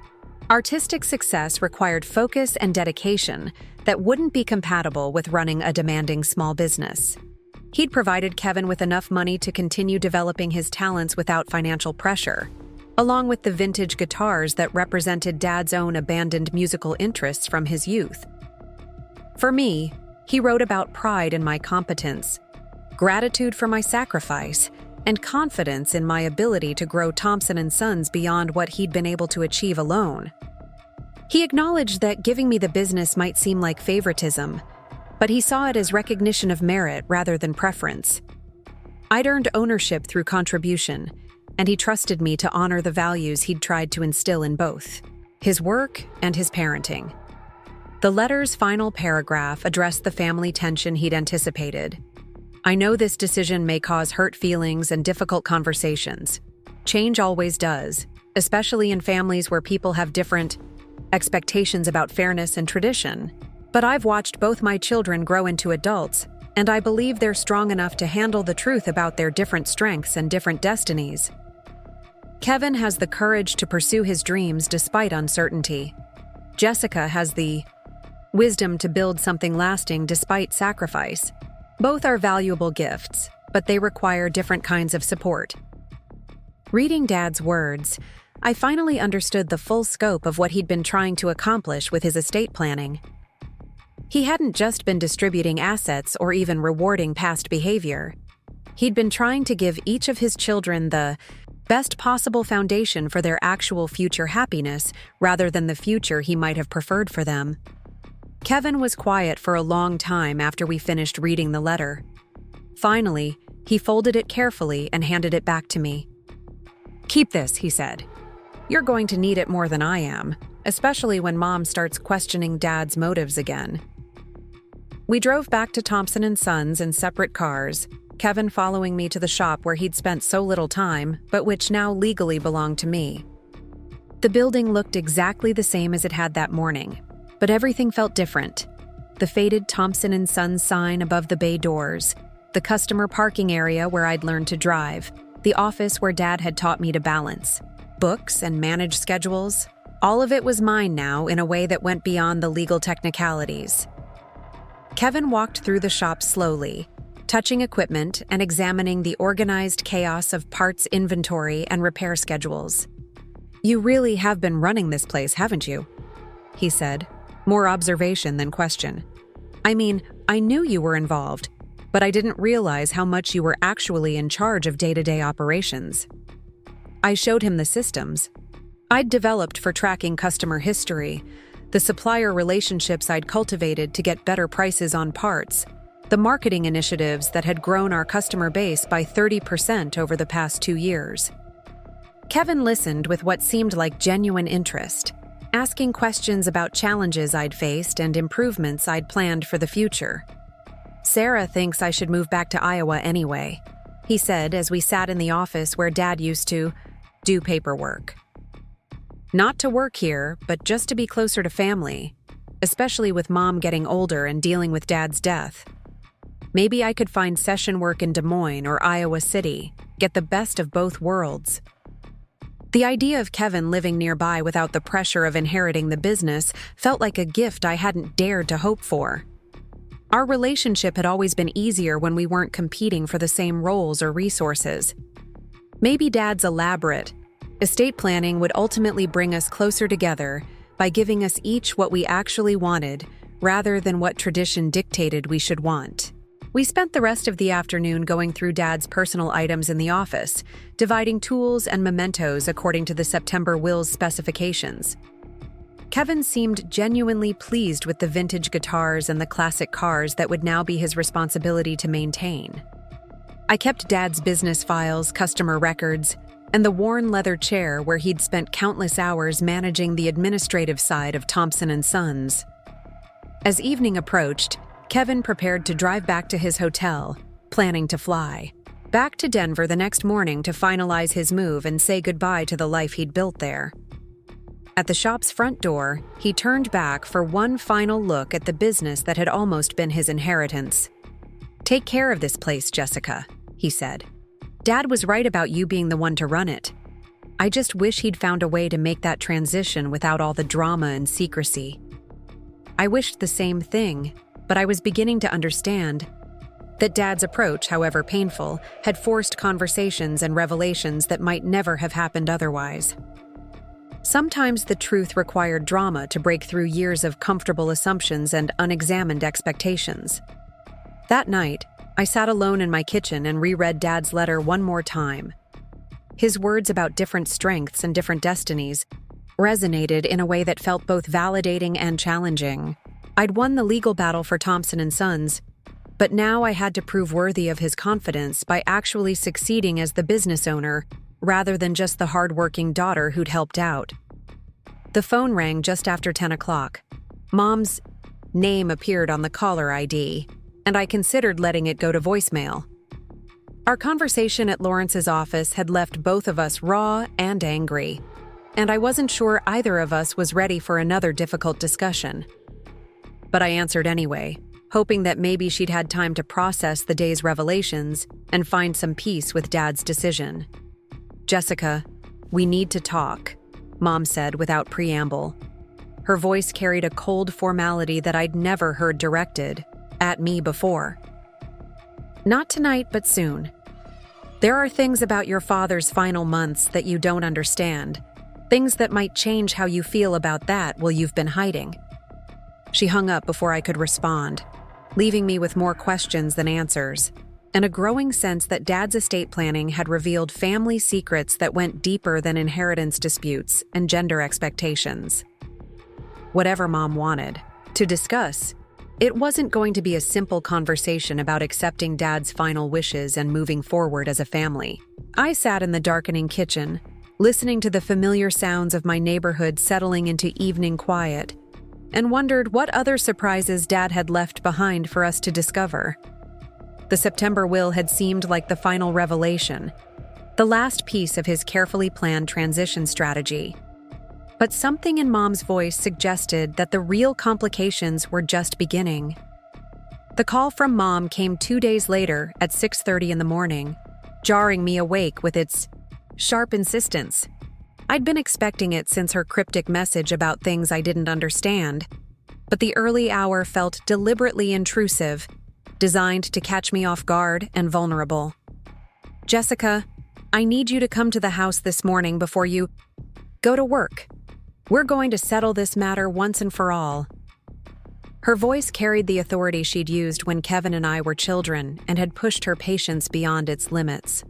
artistic success required focus and dedication that wouldn't be compatible with running a demanding small business. He'd provided Kevin with enough money to continue developing his talents without financial pressure, along with the vintage guitars that represented Dad's own abandoned musical interests from his youth. For me, he wrote about pride in my competence, gratitude for my sacrifice, and confidence in my ability to grow Thompson Sons beyond what he'd been able to achieve alone. He acknowledged that giving me the business might seem like favoritism, but he saw it as recognition of merit rather than preference. I'd earned ownership through contribution, and he trusted me to honor the values he'd tried to instill in both, his work and his parenting. The letter's final paragraph addressed the family tension he'd anticipated. I know this decision may cause hurt feelings and difficult conversations. Change always does, especially in families where people have different expectations about fairness and tradition. But I've watched both my children grow into adults, and I believe they're strong enough to handle the truth about their different strengths and different destinies. Kevin has the courage to pursue his dreams despite uncertainty. Jessica has the wisdom to build something lasting despite sacrifice. Both are valuable gifts, but they require different kinds of support. Reading Dad's words, I finally understood the full scope of what he'd been trying to accomplish with his estate planning. He hadn't just been distributing assets or even rewarding past behavior. He'd been trying to give each of his children the best possible foundation for their actual future happiness rather than the future he might have preferred for them. Kevin was quiet for a long time after we finished reading the letter. Finally, he folded it carefully and handed it back to me. "Keep this," he said. "You're going to need it more than I am, especially when Mom starts questioning Dad's motives again." We drove back to Thompson Sons in separate cars, Kevin following me to the shop where he'd spent so little time, but which now legally belonged to me. The building looked exactly the same as it had that morning, but everything felt different. The faded Thompson Sons sign above the bay doors, the customer parking area where I'd learned to drive, the office where Dad had taught me to balance, books and manage schedules. All of it was mine now in a way that went beyond the legal technicalities. Kevin walked through the shop slowly, touching equipment and examining the organized chaos of parts inventory and repair schedules. "You really have been running this place, haven't you?" he said, more observation than question. "I mean, I knew you were involved, but I didn't realize how much you were actually in charge of day-to-day operations." I showed him the systems I'd developed for tracking customer history, the supplier relationships I'd cultivated to get better prices on parts, the marketing initiatives that had grown our customer base by 30% over the past 2 years. Kevin listened with what seemed like genuine interest, asking questions about challenges I'd faced and improvements I'd planned for the future. "Sarah thinks I should move back to Iowa anyway," he said as we sat in the office where Dad used to do paperwork. "Not to work here, but just to be closer to family, especially with Mom getting older and dealing with Dad's death. Maybe I could find session work in Des Moines or Iowa City, get the best of both worlds." The idea of Kevin living nearby without the pressure of inheriting the business felt like a gift I hadn't dared to hope for. Our relationship had always been easier when we weren't competing for the same roles or resources. Maybe Dad's elaborate estate planning would ultimately bring us closer together by giving us each what we actually wanted rather than what tradition dictated we should want. We spent the rest of the afternoon going through Dad's personal items in the office, dividing tools and mementos according to the September will's specifications. Kevin seemed genuinely pleased with the vintage guitars and the classic cars that would now be his responsibility to maintain. I kept Dad's business files, customer records, and the worn leather chair where he'd spent countless hours managing the administrative side of Thompson Sons. As evening approached, Kevin prepared to drive back to his hotel, planning to fly back to Denver the next morning to finalize his move and say goodbye to the life he'd built there. At the shop's front door, he turned back for one final look at the business that had almost been his inheritance. "Take care of this place, Jessica," he said. "Dad was right about you being the one to run it. I just wish he'd found a way to make that transition without all the drama and secrecy." I wished the same thing, but I was beginning to understand that Dad's approach, however painful, had forced conversations and revelations that might never have happened otherwise. Sometimes the truth required drama to break through years of comfortable assumptions and unexamined expectations. That night, I sat alone in my kitchen and reread Dad's letter one more time. His words about different strengths and different destinies resonated in a way that felt both validating and challenging. I'd won the legal battle for Thompson Sons, but now I had to prove worthy of his confidence by actually succeeding as the business owner rather than just the hard-working daughter who'd helped out. The phone rang just after 10 o'clock. Mom's name appeared on the caller ID, and I considered letting it go to voicemail. Our conversation at Lawrence's office had left both of us raw and angry, and I wasn't sure either of us was ready for another difficult discussion. But I answered anyway, hoping that maybe she'd had time to process the day's revelations and find some peace with Dad's decision. "Jessica, we need to talk," Mom said without preamble. Her voice carried a cold formality that I'd never heard directed at me before. "Not tonight, but soon. There are things about your father's final months that you don't understand, things that might change how you feel about that while you've been hiding." She hung up before I could respond, leaving me with more questions than answers, and a growing sense that Dad's estate planning had revealed family secrets that went deeper than inheritance disputes and gender expectations. Whatever Mom wanted to discuss, it wasn't going to be a simple conversation about accepting Dad's final wishes and moving forward as a family. I sat in the darkening kitchen, listening to the familiar sounds of my neighborhood settling into evening quiet, and wondered what other surprises Dad had left behind for us to discover. The September will had seemed like the final revelation, the last piece of his carefully planned transition strategy. But something in Mom's voice suggested that the real complications were just beginning. The call from Mom came 2 days later at 6:30 in the morning, jarring me awake with its sharp insistence. I'd been expecting it since her cryptic message about things I didn't understand, but the early hour felt deliberately intrusive, designed to catch me off guard and vulnerable. "Jessica, I need you to come to the house this morning before you go to work. We're going to settle this matter once and for all." Her voice carried the authority she'd used when Kevin and I were children and had pushed her patience beyond its limits.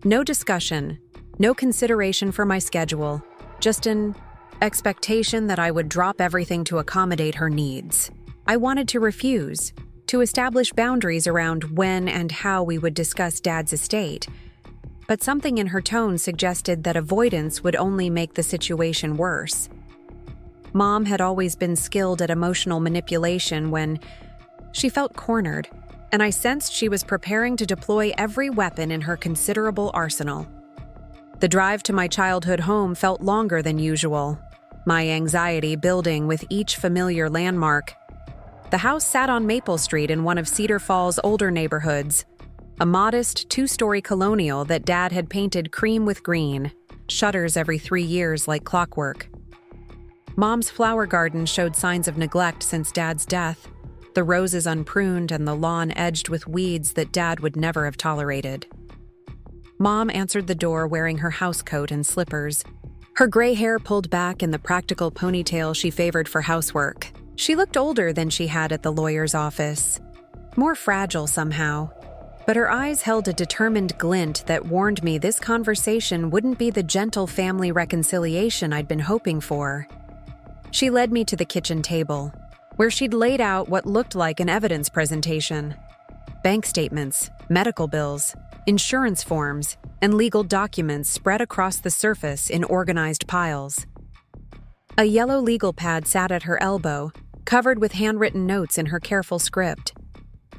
No discussion, no consideration for my schedule, just an expectation that I would drop everything to accommodate her needs. I wanted to refuse, to establish boundaries around when and how we would discuss Dad's estate, but something in her tone suggested that avoidance would only make the situation worse. Mom had always been skilled at emotional manipulation when she felt cornered, and I sensed she was preparing to deploy every weapon in her considerable arsenal. The drive to my childhood home felt longer than usual, my anxiety building with each familiar landmark. The house sat on Maple Street in one of Cedar Falls' older neighborhoods, a modest 2-story colonial that Dad had painted cream with green, shutters every 3 years like clockwork. Mom's flower garden showed signs of neglect since Dad's death, the roses unpruned and the lawn edged with weeds that Dad would never have tolerated. Mom answered the door wearing her housecoat and slippers, her gray hair pulled back in the practical ponytail she favored for housework. She looked older than she had at the lawyer's office, more fragile somehow, but her eyes held a determined glint that warned me this conversation wouldn't be the gentle family reconciliation I'd been hoping for. She led me to the kitchen table, where she'd laid out what looked like an evidence presentation. Bank statements, medical bills, insurance forms, and legal documents spread across the surface in organized piles. A yellow legal pad sat at her elbow, covered with handwritten notes in her careful script.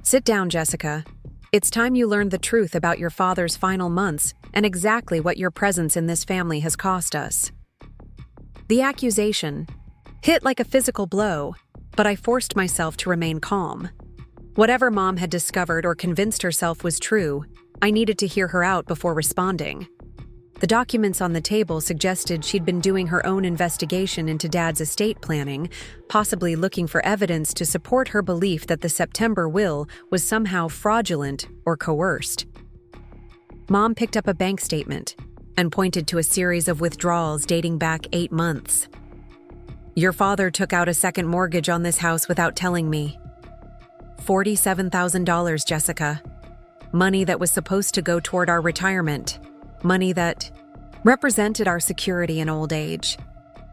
"Sit down, Jessica. It's time you learned the truth about your father's final months and exactly what your presence in this family has cost us." The accusation hit like a physical blow, but I forced myself to remain calm. Whatever Mom had discovered or convinced herself was true, I needed to hear her out before responding. The documents on the table suggested she'd been doing her own investigation into Dad's estate planning, possibly looking for evidence to support her belief that the September will was somehow fraudulent or coerced. Mom picked up a bank statement and pointed to a series of withdrawals dating back 8 months. "Your father took out a second mortgage on this house without telling me. $47,000, Jessica. Money that was supposed to go toward our retirement. Money that represented our security in old age."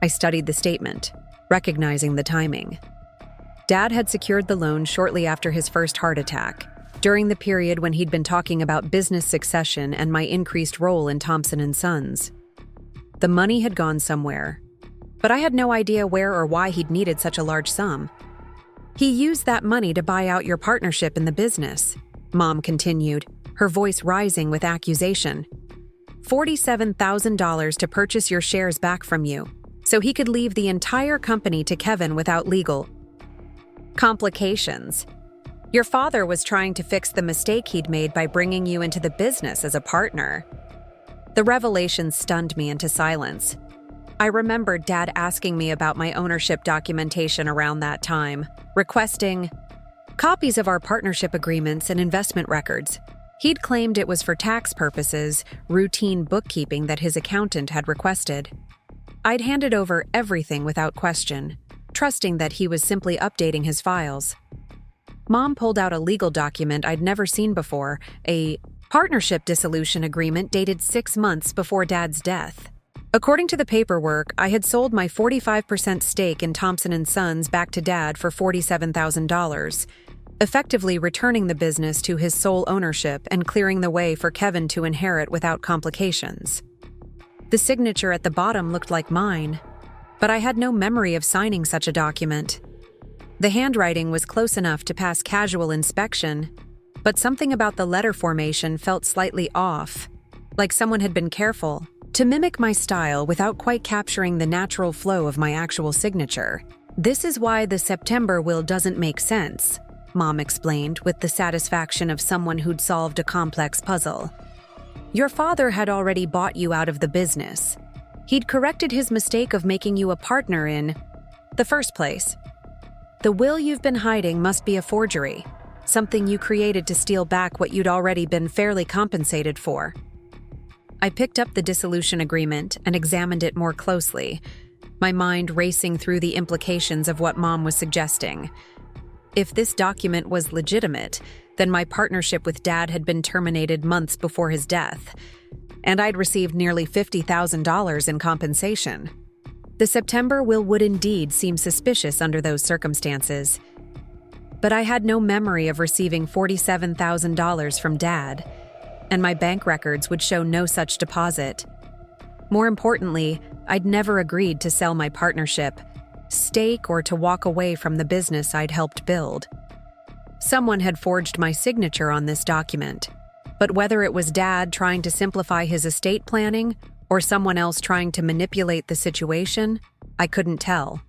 I studied the statement, recognizing the timing. Dad had secured the loan shortly after his first heart attack, during the period when he'd been talking about business succession and my increased role in Thompson Sons. The money had gone somewhere, but I had no idea where or why he'd needed such a large sum. He used that money to buy out your partnership in the business, Mom continued, her voice rising with accusation. $47,000 to purchase your shares back from you, so he could leave the entire company to Kevin without legal complications. Your father was trying to fix the mistake he'd made by bringing you into the business as a partner. The revelation stunned me into silence. I remembered Dad asking me about my ownership documentation around that time, requesting copies of our partnership agreements and investment records. He'd claimed it was for tax purposes, routine bookkeeping that his accountant had requested. I'd handed over everything without question, trusting that he was simply updating his files. Mom pulled out a legal document I'd never seen before, a partnership dissolution agreement dated 6 months before Dad's death. According to the paperwork, I had sold my 45% stake in Thompson Sons back to Dad for $47,000, effectively returning the business to his sole ownership and clearing the way for Kevin to inherit without complications. The signature at the bottom looked like mine, but I had no memory of signing such a document. The handwriting was close enough to pass casual inspection, but something about the letter formation felt slightly off, like someone had been careful to mimic my style without quite capturing the natural flow of my actual signature. This is why the September will doesn't make sense, Mom explained with the satisfaction of someone who'd solved a complex puzzle. Your father had already bought you out of the business. He'd corrected his mistake of making you a partner in the first place. The will you've been hiding must be a forgery, something you created to steal back what you'd already been fairly compensated for. I picked up the dissolution agreement and examined it more closely, my mind racing through the implications of what Mom was suggesting. If this document was legitimate, then my partnership with Dad had been terminated months before his death, and I'd received nearly $50,000 in compensation. The September will would indeed seem suspicious under those circumstances. But I had no memory of receiving $47,000 from Dad, and my bank records would show no such deposit. More importantly, I'd never agreed to sell my partnership, stake, or to walk away from the business I'd helped build. Someone had forged my signature on this document, but whether it was Dad trying to simplify his estate planning or someone else trying to manipulate the situation, I couldn't tell.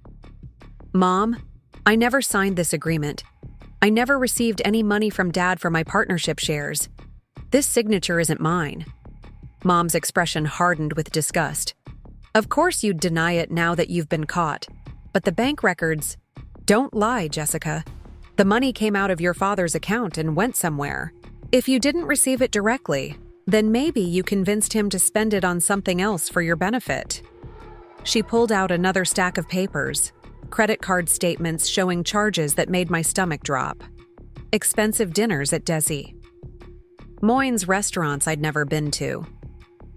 Mom, I never signed this agreement. I never received any money from Dad for my partnership shares. This signature isn't mine. Mom's expression hardened with disgust. Of course you'd deny it now that you've been caught, but the bank records don't lie, Jessica. The money came out of your father's account and went somewhere. If you didn't receive it directly, then maybe you convinced him to spend it on something else for your benefit. She pulled out another stack of papers, credit card statements showing charges that made my stomach drop. Expensive dinners at Desi. Moyne's restaurants I'd never been to.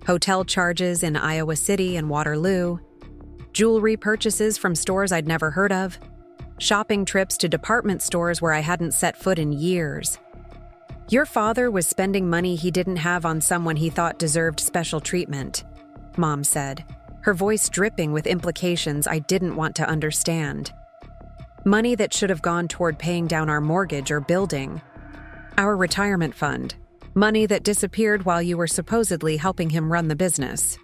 Hotel charges in Iowa City and Waterloo. Jewelry purchases from stores I'd never heard of. Shopping trips to department stores where I hadn't set foot in years. Your father was spending money he didn't have on someone he thought deserved special treatment, Mom said, her voice dripping with implications I didn't want to understand. Money that should have gone toward paying down our mortgage or building. Our retirement fund. Money that disappeared while you were supposedly helping him run the business.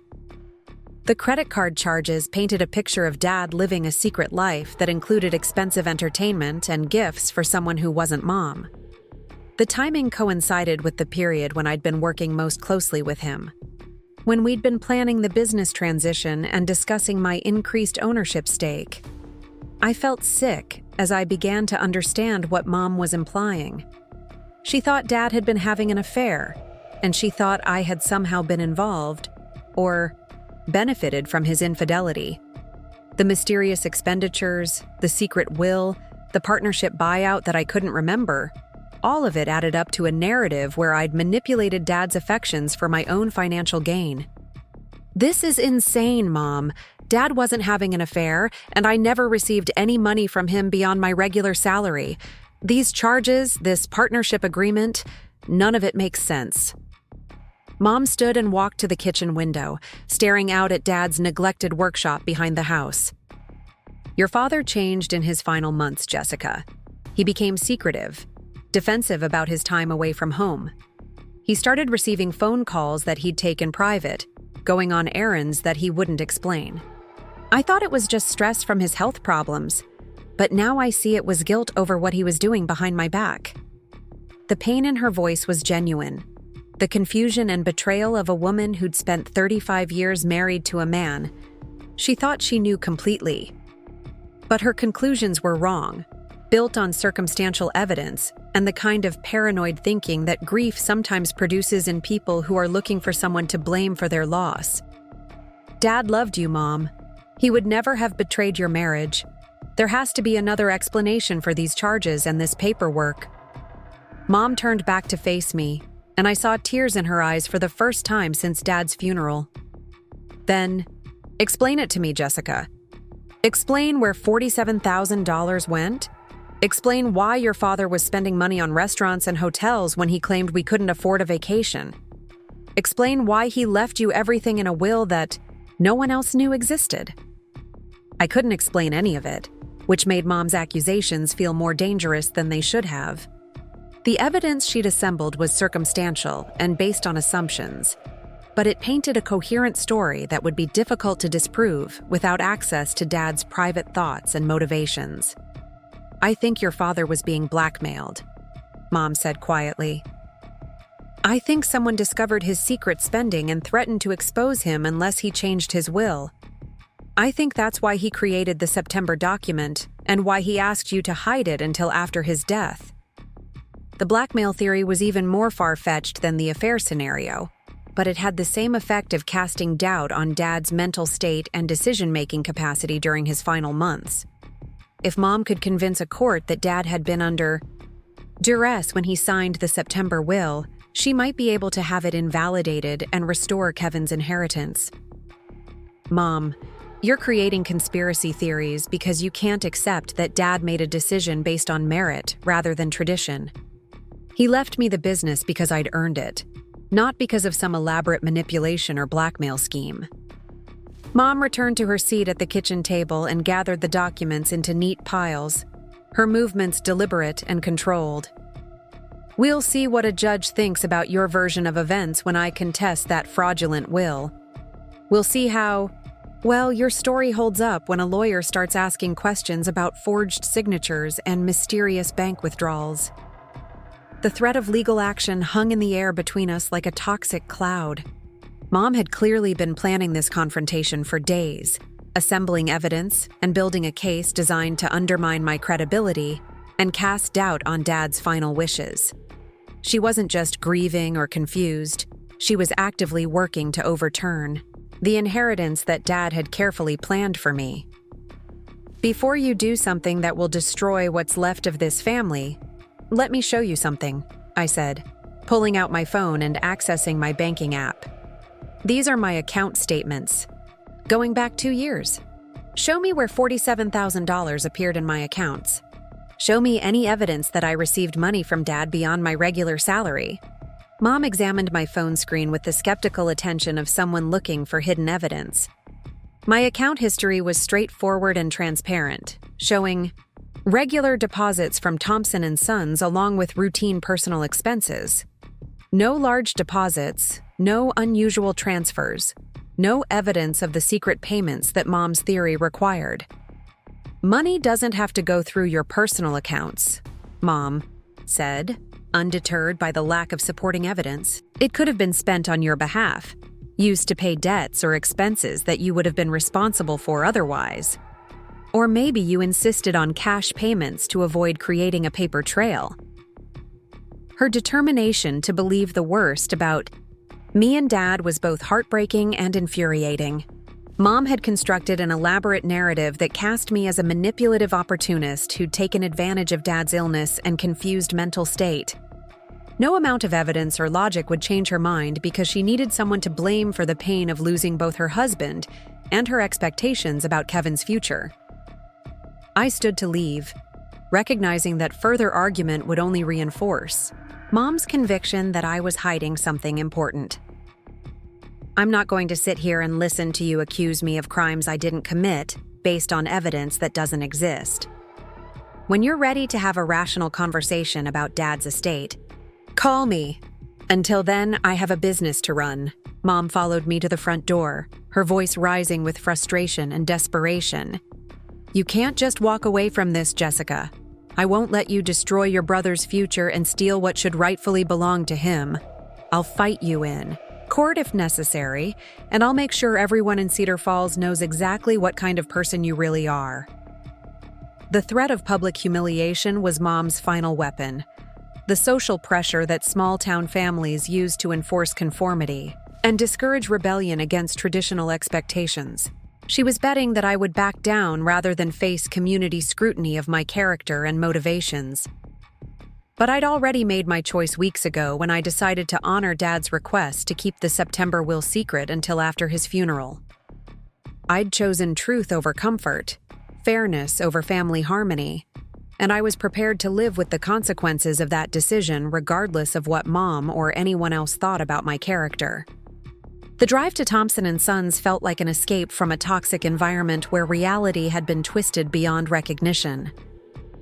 The credit card charges painted a picture of Dad living a secret life that included expensive entertainment and gifts for someone who wasn't Mom. The timing coincided with the period when I'd been working most closely with him, when we'd been planning the business transition and discussing my increased ownership stake. I felt sick as I began to understand what Mom was implying. She thought Dad had been having an affair, and she thought I had somehow been involved, or benefited from his infidelity. The mysterious expenditures, the secret will, the partnership buyout that I couldn't remember, all of it added up to a narrative where I'd manipulated Dad's affections for my own financial gain. This is insane, Mom. Dad wasn't having an affair, and I never received any money from him beyond my regular salary. These charges, this partnership agreement, none of it makes sense. Mom stood and walked to the kitchen window, staring out at Dad's neglected workshop behind the house. Your father changed in his final months, Jessica. He became secretive, defensive about his time away from home. He started receiving phone calls that he'd take in private, going on errands that he wouldn't explain. I thought it was just stress from his health problems, but now I see it was guilt over what he was doing behind my back. The pain in her voice was genuine. The confusion and betrayal of a woman who'd spent 35 years married to a man. She thought she knew completely. But her conclusions were wrong, built on circumstantial evidence and the kind of paranoid thinking that grief sometimes produces in people who are looking for someone to blame for their loss. Dad loved you, Mom. He would never have betrayed your marriage. There has to be another explanation for these charges and this paperwork. Mom turned back to face me, and I saw tears in her eyes for the first time since Dad's funeral. Then, explain it to me, Jessica. Explain where $47,000 went. Explain why your father was spending money on restaurants and hotels when he claimed we couldn't afford a vacation. Explain why he left you everything in a will that no one else knew existed. I couldn't explain any of it, which made Mom's accusations feel more dangerous than they should have. The evidence she'd assembled was circumstantial and based on assumptions, but it painted a coherent story that would be difficult to disprove without access to Dad's private thoughts and motivations. I think your father was being blackmailed, Mom said quietly. I think someone discovered his secret spending and threatened to expose him unless he changed his will. I think that's why he created the September document and why he asked you to hide it until after his death. The blackmail theory was even more far-fetched than the affair scenario, but it had the same effect of casting doubt on Dad's mental state and decision-making capacity during his final months. If Mom could convince a court that Dad had been under duress when he signed the September will, she might be able to have it invalidated and restore Kevin's inheritance. Mom, you're creating conspiracy theories because you can't accept that Dad made a decision based on merit rather than tradition. He left me the business because I'd earned it, not because of some elaborate manipulation or blackmail scheme. Mom returned to her seat at the kitchen table and gathered the documents into neat piles, her movements deliberate and controlled. We'll see what a judge thinks about your version of events when I contest that fraudulent will. We'll see how, well, your story holds up when a lawyer starts asking questions about forged signatures and mysterious bank withdrawals. The threat of legal action hung in the air between us like a toxic cloud. Mom had clearly been planning this confrontation for days, assembling evidence and building a case designed to undermine my credibility and cast doubt on Dad's final wishes. She wasn't just grieving or confused, she was actively working to overturn the inheritance that Dad had carefully planned for me. Before you do something that will destroy what's left of this family, let me show you something, I said, pulling out my phone and accessing my banking app. These are my account statements, going back 2 years. Show me where $47,000 appeared in my accounts. Show me any evidence that I received money from Dad beyond my regular salary. Mom examined my phone screen with the skeptical attention of someone looking for hidden evidence. My account history was straightforward and transparent, showing regular deposits from Thompson Sons along with routine personal expenses. No large deposits, no unusual transfers, no evidence of the secret payments that Mom's theory required. Money doesn't have to go through your personal accounts, Mom said, undeterred by the lack of supporting evidence. It could have been spent on your behalf, used to pay debts or expenses that you would have been responsible for otherwise. Or maybe you insisted on cash payments to avoid creating a paper trail. Her determination to believe the worst about me and Dad was both heartbreaking and infuriating. Mom had constructed an elaborate narrative that cast me as a manipulative opportunist who'd taken advantage of Dad's illness and confused mental state. No amount of evidence or logic would change her mind because she needed someone to blame for the pain of losing both her husband and her expectations about Kevin's future. I stood to leave, recognizing that further argument would only reinforce Mom's conviction that I was hiding something important. I'm not going to sit here and listen to you accuse me of crimes I didn't commit based on evidence that doesn't exist. When you're ready to have a rational conversation about Dad's estate, call me. Until then, I have a business to run. Mom followed me to the front door, her voice rising with frustration and desperation. You can't just walk away from this, Jessica. I won't let you destroy your brother's future and steal what should rightfully belong to him. I'll fight you in court if necessary, and I'll make sure everyone in Cedar Falls knows exactly what kind of person you really are. The threat of public humiliation was Mom's final weapon, the social pressure that small-town families use to enforce conformity and discourage rebellion against traditional expectations. She was betting that I would back down rather than face community scrutiny of my character and motivations. But I'd already made my choice weeks ago when I decided to honor Dad's request to keep the September will secret until after his funeral. I'd chosen truth over comfort, fairness over family harmony, and I was prepared to live with the consequences of that decision regardless of what Mom or anyone else thought about my character. The drive to Thompson Sons felt like an escape from a toxic environment where reality had been twisted beyond recognition.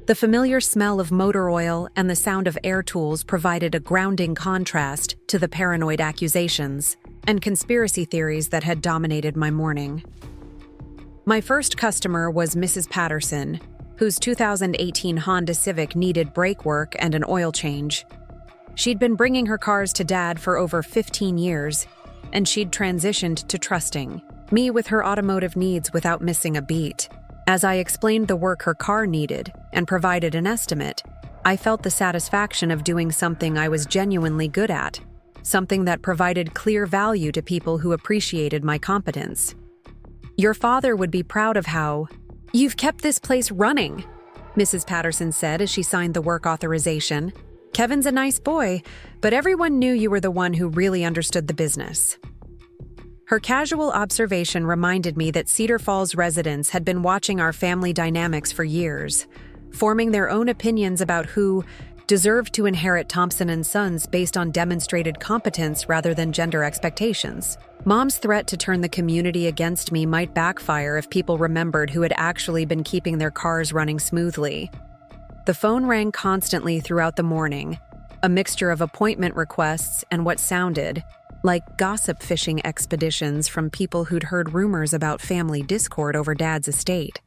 The familiar smell of motor oil and the sound of air tools provided a grounding contrast to the paranoid accusations and conspiracy theories that had dominated my morning. My first customer was Mrs. Patterson, whose 2018 Honda Civic needed brake work and an oil change. She'd been bringing her cars to Dad for over 15 years, and she'd transitioned to trusting me with her automotive needs without missing a beat. As I explained the work her car needed and provided an estimate, I felt the satisfaction of doing something I was genuinely good at, something that provided clear value to people who appreciated my competence. Your father would be proud of how you've kept this place running, Mrs. Patterson said as she signed the work authorization. Kevin's a nice boy, but everyone knew you were the one who really understood the business. Her casual observation reminded me that Cedar Falls residents had been watching our family dynamics for years, forming their own opinions about who deserved to inherit Thompson Sons based on demonstrated competence rather than gender expectations. Mom's threat to turn the community against me might backfire if people remembered who had actually been keeping their cars running smoothly. The phone rang constantly throughout the morning, a mixture of appointment requests and what sounded like gossip fishing expeditions from people who'd heard rumors about family discord over Dad's estate.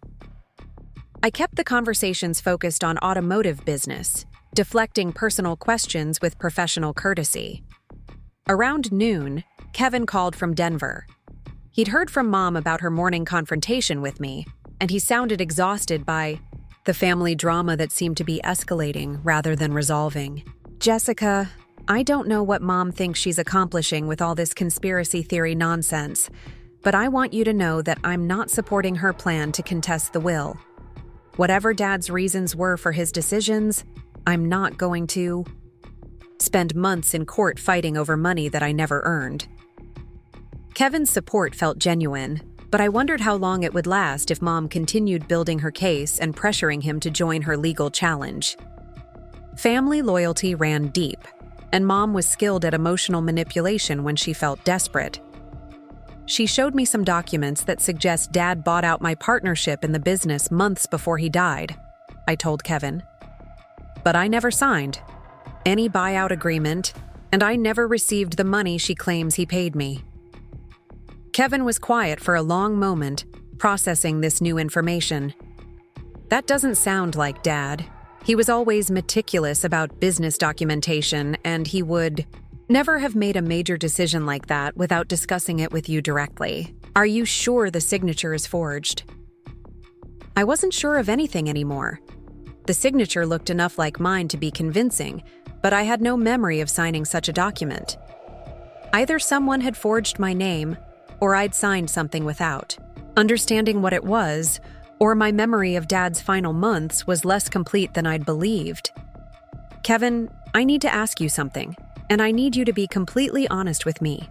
I kept the conversations focused on automotive business, deflecting personal questions with professional courtesy. Around noon, Kevin called from Denver. He'd heard from Mom about her morning confrontation with me, and he sounded exhausted by the family drama that seemed to be escalating rather than resolving. Jessica, I don't know what Mom thinks she's accomplishing with all this conspiracy theory nonsense, but I want you to know that I'm not supporting her plan to contest the will. Whatever Dad's reasons were for his decisions, I'm not going to spend months in court fighting over money that I never earned. Kevin's support felt genuine, but I wondered how long it would last if Mom continued building her case and pressuring him to join her legal challenge. Family loyalty ran deep, and Mom was skilled at emotional manipulation when she felt desperate. She showed me some documents that suggest Dad bought out my partnership in the business months before he died, I told Kevin. But I never signed any buyout agreement, and I never received the money she claims he paid me. Kevin was quiet for a long moment, processing this new information. That doesn't sound like Dad. He was always meticulous about business documentation, and he would never have made a major decision like that without discussing it with you directly. Are you sure the signature is forged? I wasn't sure of anything anymore. The signature looked enough like mine to be convincing, but I had no memory of signing such a document. Either someone had forged my name, or I'd signed something without. Understanding what it was, or my memory of Dad's final months was less complete than I'd believed. Kevin, I need to ask you something, and I need you to be completely honest with me.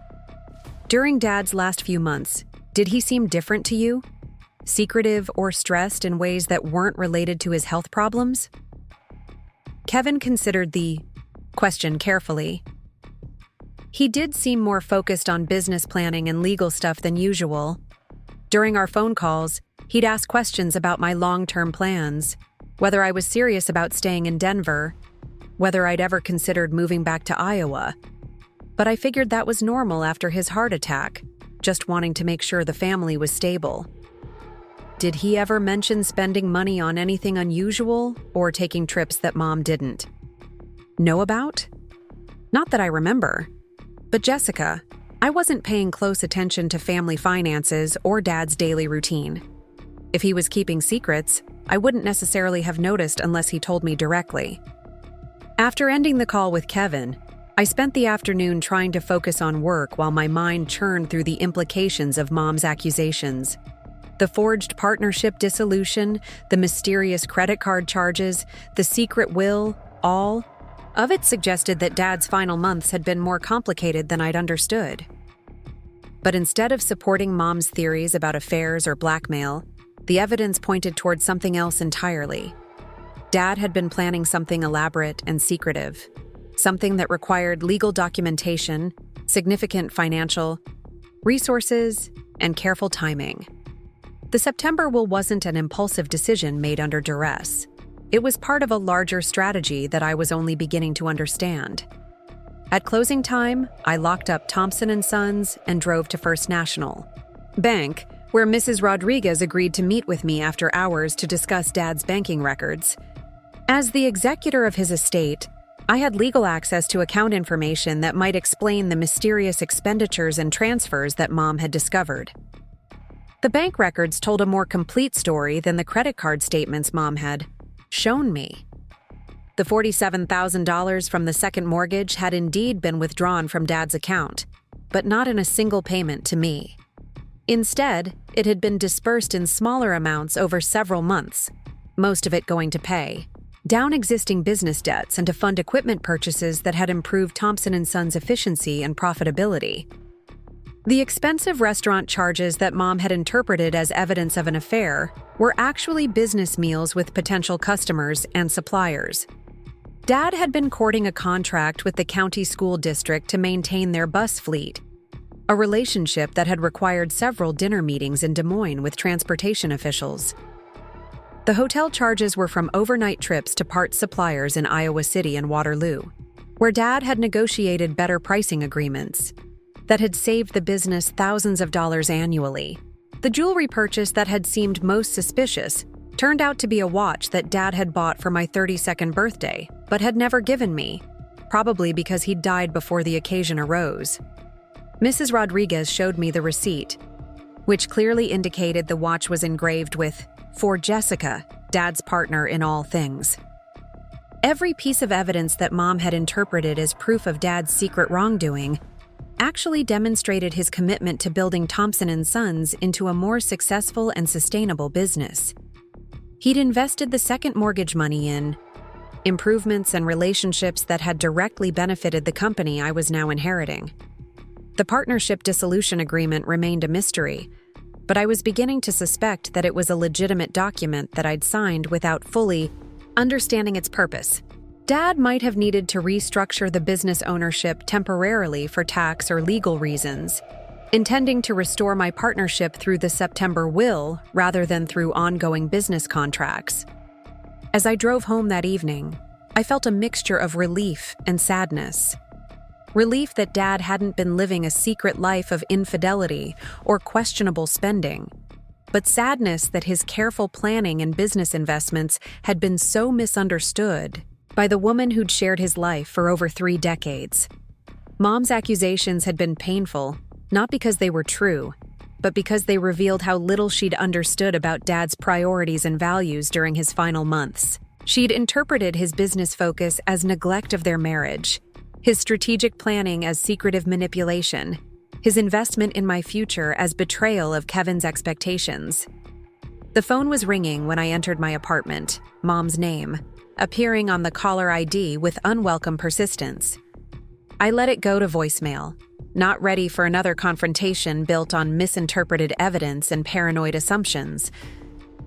During Dad's last few months, Did he seem different to you? Secretive or stressed in ways that weren't related to his health problems? Kevin considered the question carefully. He did seem more focused on business planning and legal stuff than usual. During our phone calls, he'd ask questions about my long-term plans, whether I was serious about staying in Denver, whether I'd ever considered moving back to Iowa. But I figured that was normal after his heart attack, just wanting to make sure the family was stable. Did he ever mention spending money on anything unusual or taking trips that Mom didn't know about? Not that I remember. But Jessica, I wasn't paying close attention to family finances or Dad's daily routine. If he was keeping secrets, I wouldn't necessarily have noticed unless he told me directly. After ending the call with Kevin, I spent the afternoon trying to focus on work while my mind churned through the implications of Mom's accusations. The forged partnership dissolution, the mysterious credit card charges, the secret will, all of it suggested that Dad's final months had been more complicated than I'd understood. But instead of supporting Mom's theories about affairs or blackmail, the evidence pointed towards something else entirely. Dad had been planning something elaborate and secretive, something that required legal documentation, significant financial resources, and careful timing. The September will wasn't an impulsive decision made under duress. It was part of a larger strategy that I was only beginning to understand. At closing time, I locked up Thompson Sons and drove to First National Bank, where Mrs. Rodriguez agreed to meet with me after hours to discuss Dad's banking records. As the executor of his estate, I had legal access to account information that might explain the mysterious expenditures and transfers that Mom had discovered. The bank records told a more complete story than the credit card statements Mom had shown me. The $47,000 from the second mortgage had indeed been withdrawn from Dad's account, but not in a single payment to me. Instead, it had been dispersed in smaller amounts over several months, most of it going to pay down existing business debts and to fund equipment purchases that had improved Thompson Sons' efficiency and profitability. The expensive restaurant charges that Mom had interpreted as evidence of an affair were actually business meals with potential customers and suppliers. Dad had been courting a contract with the county school district to maintain their bus fleet, a relationship that had required several dinner meetings in Des Moines with transportation officials. The hotel charges were from overnight trips to parts suppliers in Iowa City and Waterloo, where Dad had negotiated better pricing agreements that had saved the business thousands of dollars annually. The jewelry purchase that had seemed most suspicious turned out to be a watch that Dad had bought for my 32nd birthday, but had never given me, probably because he'd died before the occasion arose. Mrs. Rodriguez showed me the receipt, which clearly indicated the watch was engraved with, "For Jessica, Dad's partner in all things." Every piece of evidence that Mom had interpreted as proof of Dad's secret wrongdoing actually demonstrated his commitment to building Thompson Sons into a more successful and sustainable business. He'd invested the second mortgage money in improvements and relationships that had directly benefited the company I was now inheriting. The partnership dissolution agreement remained a mystery, but I was beginning to suspect that it was a legitimate document that I'd signed without fully understanding its purpose. Dad might have needed to restructure the business ownership temporarily for tax or legal reasons, intending to restore my partnership through the September will rather than through ongoing business contracts. As I drove home that evening, I felt a mixture of relief and sadness. Relief that Dad hadn't been living a secret life of infidelity or questionable spending, but sadness that his careful planning and business investments had been so misunderstood by the woman who'd shared his life for over 3 decades. Mom's accusations had been painful, not because they were true, but because they revealed how little she'd understood about Dad's priorities and values during his final months. She'd interpreted his business focus as neglect of their marriage, his strategic planning as secretive manipulation, his investment in my future as betrayal of Kevin's expectations. The phone was ringing when I entered my apartment, Mom's name appearing on the caller ID with unwelcome persistence. I let it go to voicemail, not ready for another confrontation built on misinterpreted evidence and paranoid assumptions.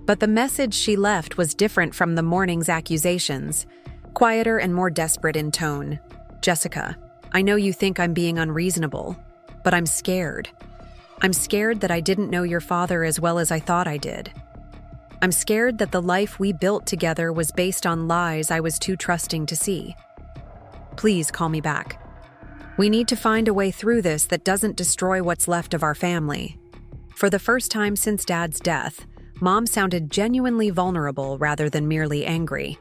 But the message she left was different from the morning's accusations, quieter and more desperate in tone. "Jessica, I know you think I'm being unreasonable, but I'm scared. I'm scared that I didn't know your father as well as I thought I did. I'm scared that the life we built together was based on lies I was too trusting to see. Please call me back. We need to find a way through this that doesn't destroy what's left of our family." For the first time since Dad's death, Mom sounded genuinely vulnerable rather than merely angry.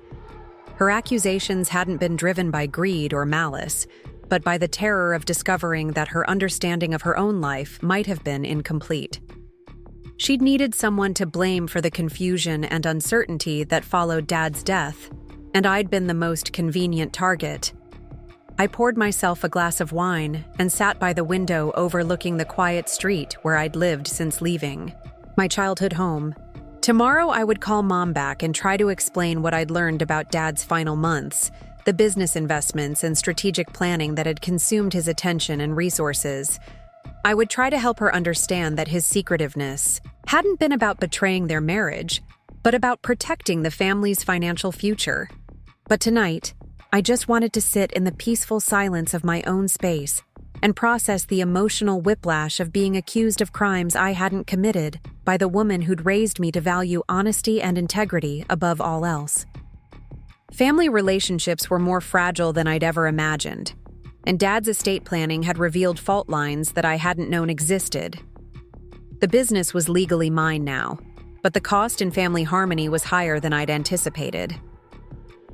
Her accusations hadn't been driven by greed or malice, but by the terror of discovering that her understanding of her own life might have been incomplete. She'd needed someone to blame for the confusion and uncertainty that followed Dad's death, and I'd been the most convenient target. I poured myself a glass of wine and sat by the window overlooking the quiet street where I'd lived since leaving my childhood home. Tomorrow I would call Mom back and try to explain what I'd learned about Dad's final months, the business investments and strategic planning that had consumed his attention and resources. I would try to help her understand that his secretiveness hadn't been about betraying their marriage, but about protecting the family's financial future. But tonight, I just wanted to sit in the peaceful silence of my own space and process the emotional whiplash of being accused of crimes I hadn't committed by the woman who'd raised me to value honesty and integrity above all else. Family relationships were more fragile than I'd ever imagined, and Dad's estate planning had revealed fault lines that I hadn't known existed. The business was legally mine now, but the cost in family harmony was higher than I'd anticipated.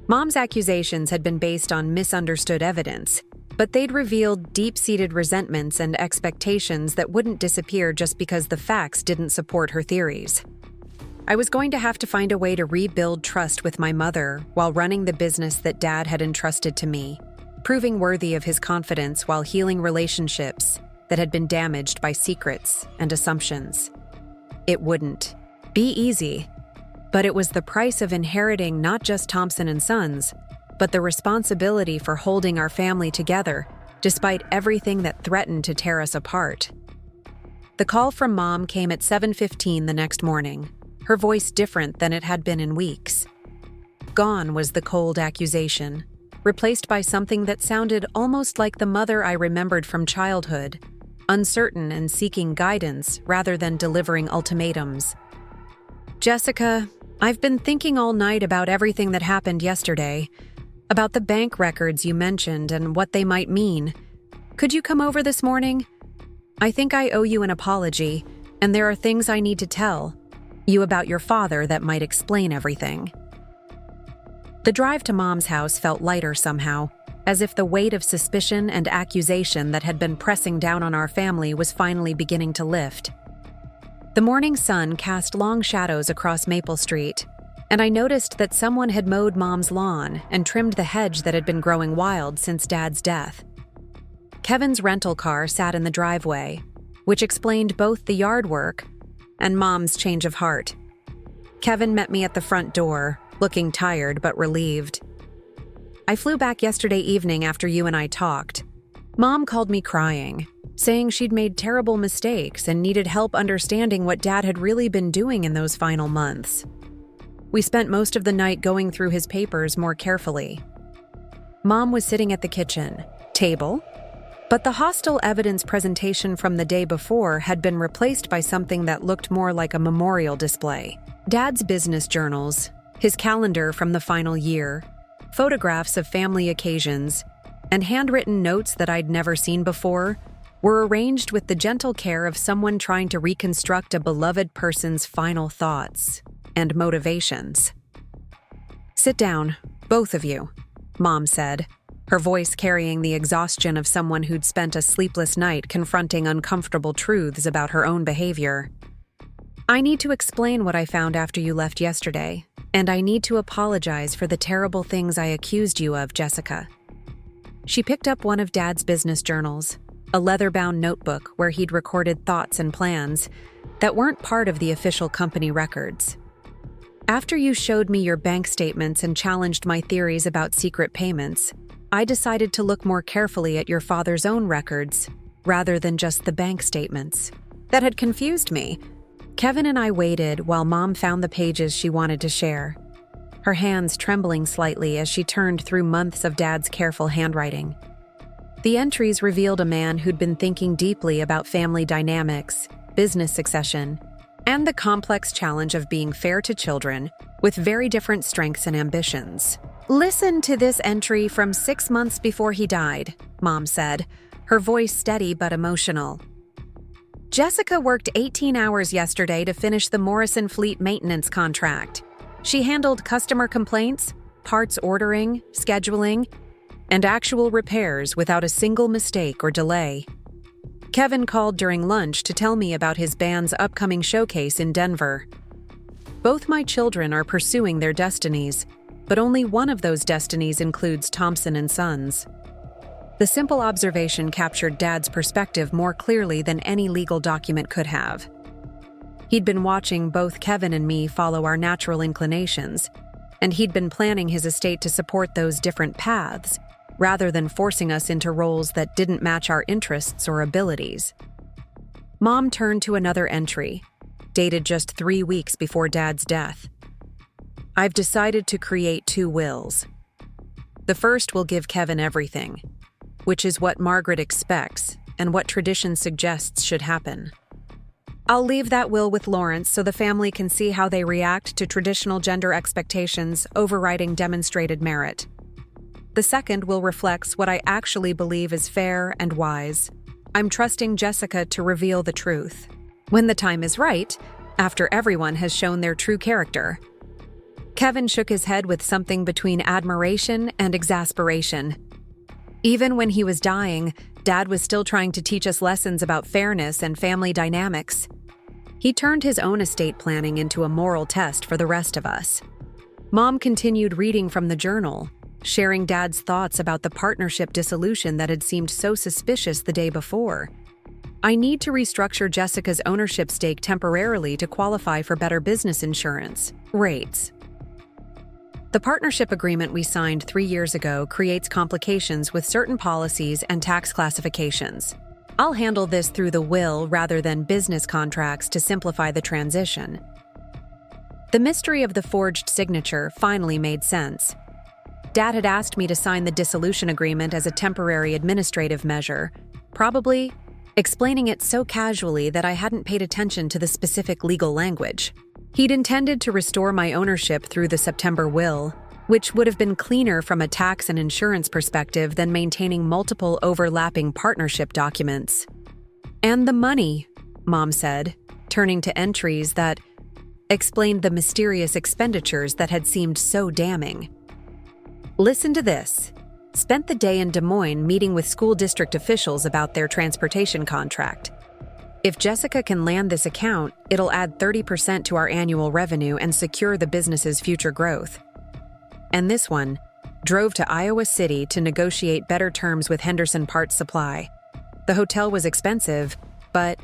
Mom's accusations had been based on misunderstood evidence, but they'd revealed deep-seated resentments and expectations that wouldn't disappear just because the facts didn't support her theories. I was going to have to find a way to rebuild trust with my mother while running the business that Dad had entrusted to me, proving worthy of his confidence while healing relationships that had been damaged by secrets and assumptions. It wouldn't be easy, but it was the price of inheriting not just Thompson Sons, but the responsibility for holding our family together despite everything that threatened to tear us apart. The call from Mom came at 7:15 the next morning, her voice different than it had been in weeks. Gone was the cold accusation, replaced by something that sounded almost like the mother I remembered from childhood, uncertain and seeking guidance rather than delivering ultimatums. "Jessica, I've been thinking all night about everything that happened yesterday, about the bank records you mentioned and what they might mean. Could you come over this morning? I think I owe you an apology, and there are things I need to tell you about your father that might explain everything." The drive to Mom's house felt lighter somehow, as if the weight of suspicion and accusation that had been pressing down on our family was finally beginning to lift. The morning sun cast long shadows across Maple Street, and I noticed that someone had mowed Mom's lawn and trimmed the hedge that had been growing wild since Dad's death. Kevin's rental car sat in the driveway, which explained both the yard work and Mom's change of heart. Kevin met me at the front door, looking tired but relieved. "I flew back yesterday evening after you and I talked. Mom called me crying, saying she'd made terrible mistakes and needed help understanding what Dad had really been doing in those final months. We spent most of the night going through his papers more carefully." Mom was sitting at the kitchen table, but the hostile evidence presentation from the day before had been replaced by something that looked more like a memorial display. Dad's business journals, his calendar from the final year, photographs of family occasions, and handwritten notes that I'd never seen before were arranged with the gentle care of someone trying to reconstruct a beloved person's final thoughts and motivations. "Sit down, both of you," Mom said, her voice carrying the exhaustion of someone who'd spent a sleepless night confronting uncomfortable truths about her own behavior. "I need to explain what I found after you left yesterday, and I need to apologize for the terrible things I accused you of, Jessica." She picked up one of Dad's business journals, a leather-bound notebook where he'd recorded thoughts and plans that weren't part of the official company records. "After you showed me your bank statements and challenged my theories about secret payments, I decided to look more carefully at your father's own records rather than just the bank statements. That had confused me. Kevin and I waited while Mom found the pages she wanted to share, her hands trembling slightly as she turned through months of Dad's careful handwriting. The entries revealed a man who'd been thinking deeply about family dynamics, business succession, and the complex challenge of being fair to children with very different strengths and ambitions. "Listen to this entry from 6 months before he died," Mom said, her voice steady but emotional. "Jessica worked 18 hours yesterday to finish the Morrison Fleet maintenance contract. She handled customer complaints, parts ordering, scheduling, and actual repairs without a single mistake or delay. Kevin called during lunch to tell me about his band's upcoming showcase in Denver. Both my children are pursuing their destinies, but only one of those destinies includes Thompson Sons." The simple observation captured Dad's perspective more clearly than any legal document could have. He'd been watching both Kevin and me follow our natural inclinations, and he'd been planning his estate to support those different paths, rather than forcing us into roles that didn't match our interests or abilities. Mom turned to another entry, dated just 3 weeks before Dad's death. "I've decided to create 2 wills. The first will give Kevin everything, which is what Margaret expects and what tradition suggests should happen. I'll leave that will with Lawrence so the family can see how they react to traditional gender expectations overriding demonstrated merit. The second will reflect what I actually believe is fair and wise. I'm trusting Jessica to reveal the truth when the time is right, after everyone has shown their true character." Kevin shook his head with something between admiration and exasperation. Even when he was dying, Dad was still trying to teach us lessons about fairness and family dynamics. He turned his own estate planning into a moral test for the rest of us. Mom continued reading from the journal, sharing Dad's thoughts about the partnership dissolution that had seemed so suspicious the day before. "I need to restructure Jessica's ownership stake temporarily to qualify for better business insurance rates. The partnership agreement we signed 3 years ago creates complications with certain policies and tax classifications. I'll handle this through the will rather than business contracts to simplify the transition." The mystery of the forged signature finally made sense. Dad had asked me to sign the dissolution agreement as a temporary administrative measure, probably explaining it so casually that I hadn't paid attention to the specific legal language. He'd intended to restore my ownership through the September will, which would have been cleaner from a tax and insurance perspective than maintaining multiple overlapping partnership documents. "And the money," Mom said, turning to entries that explained the mysterious expenditures that had seemed so damning. "Listen to this. Spent the day in Des Moines meeting with school district officials about their transportation contract. If Jessica can land this account, it'll add 30% to our annual revenue and secure the business's future growth." And this one, drove to Iowa City to negotiate better terms with Henderson Parts Supply. The hotel was expensive, but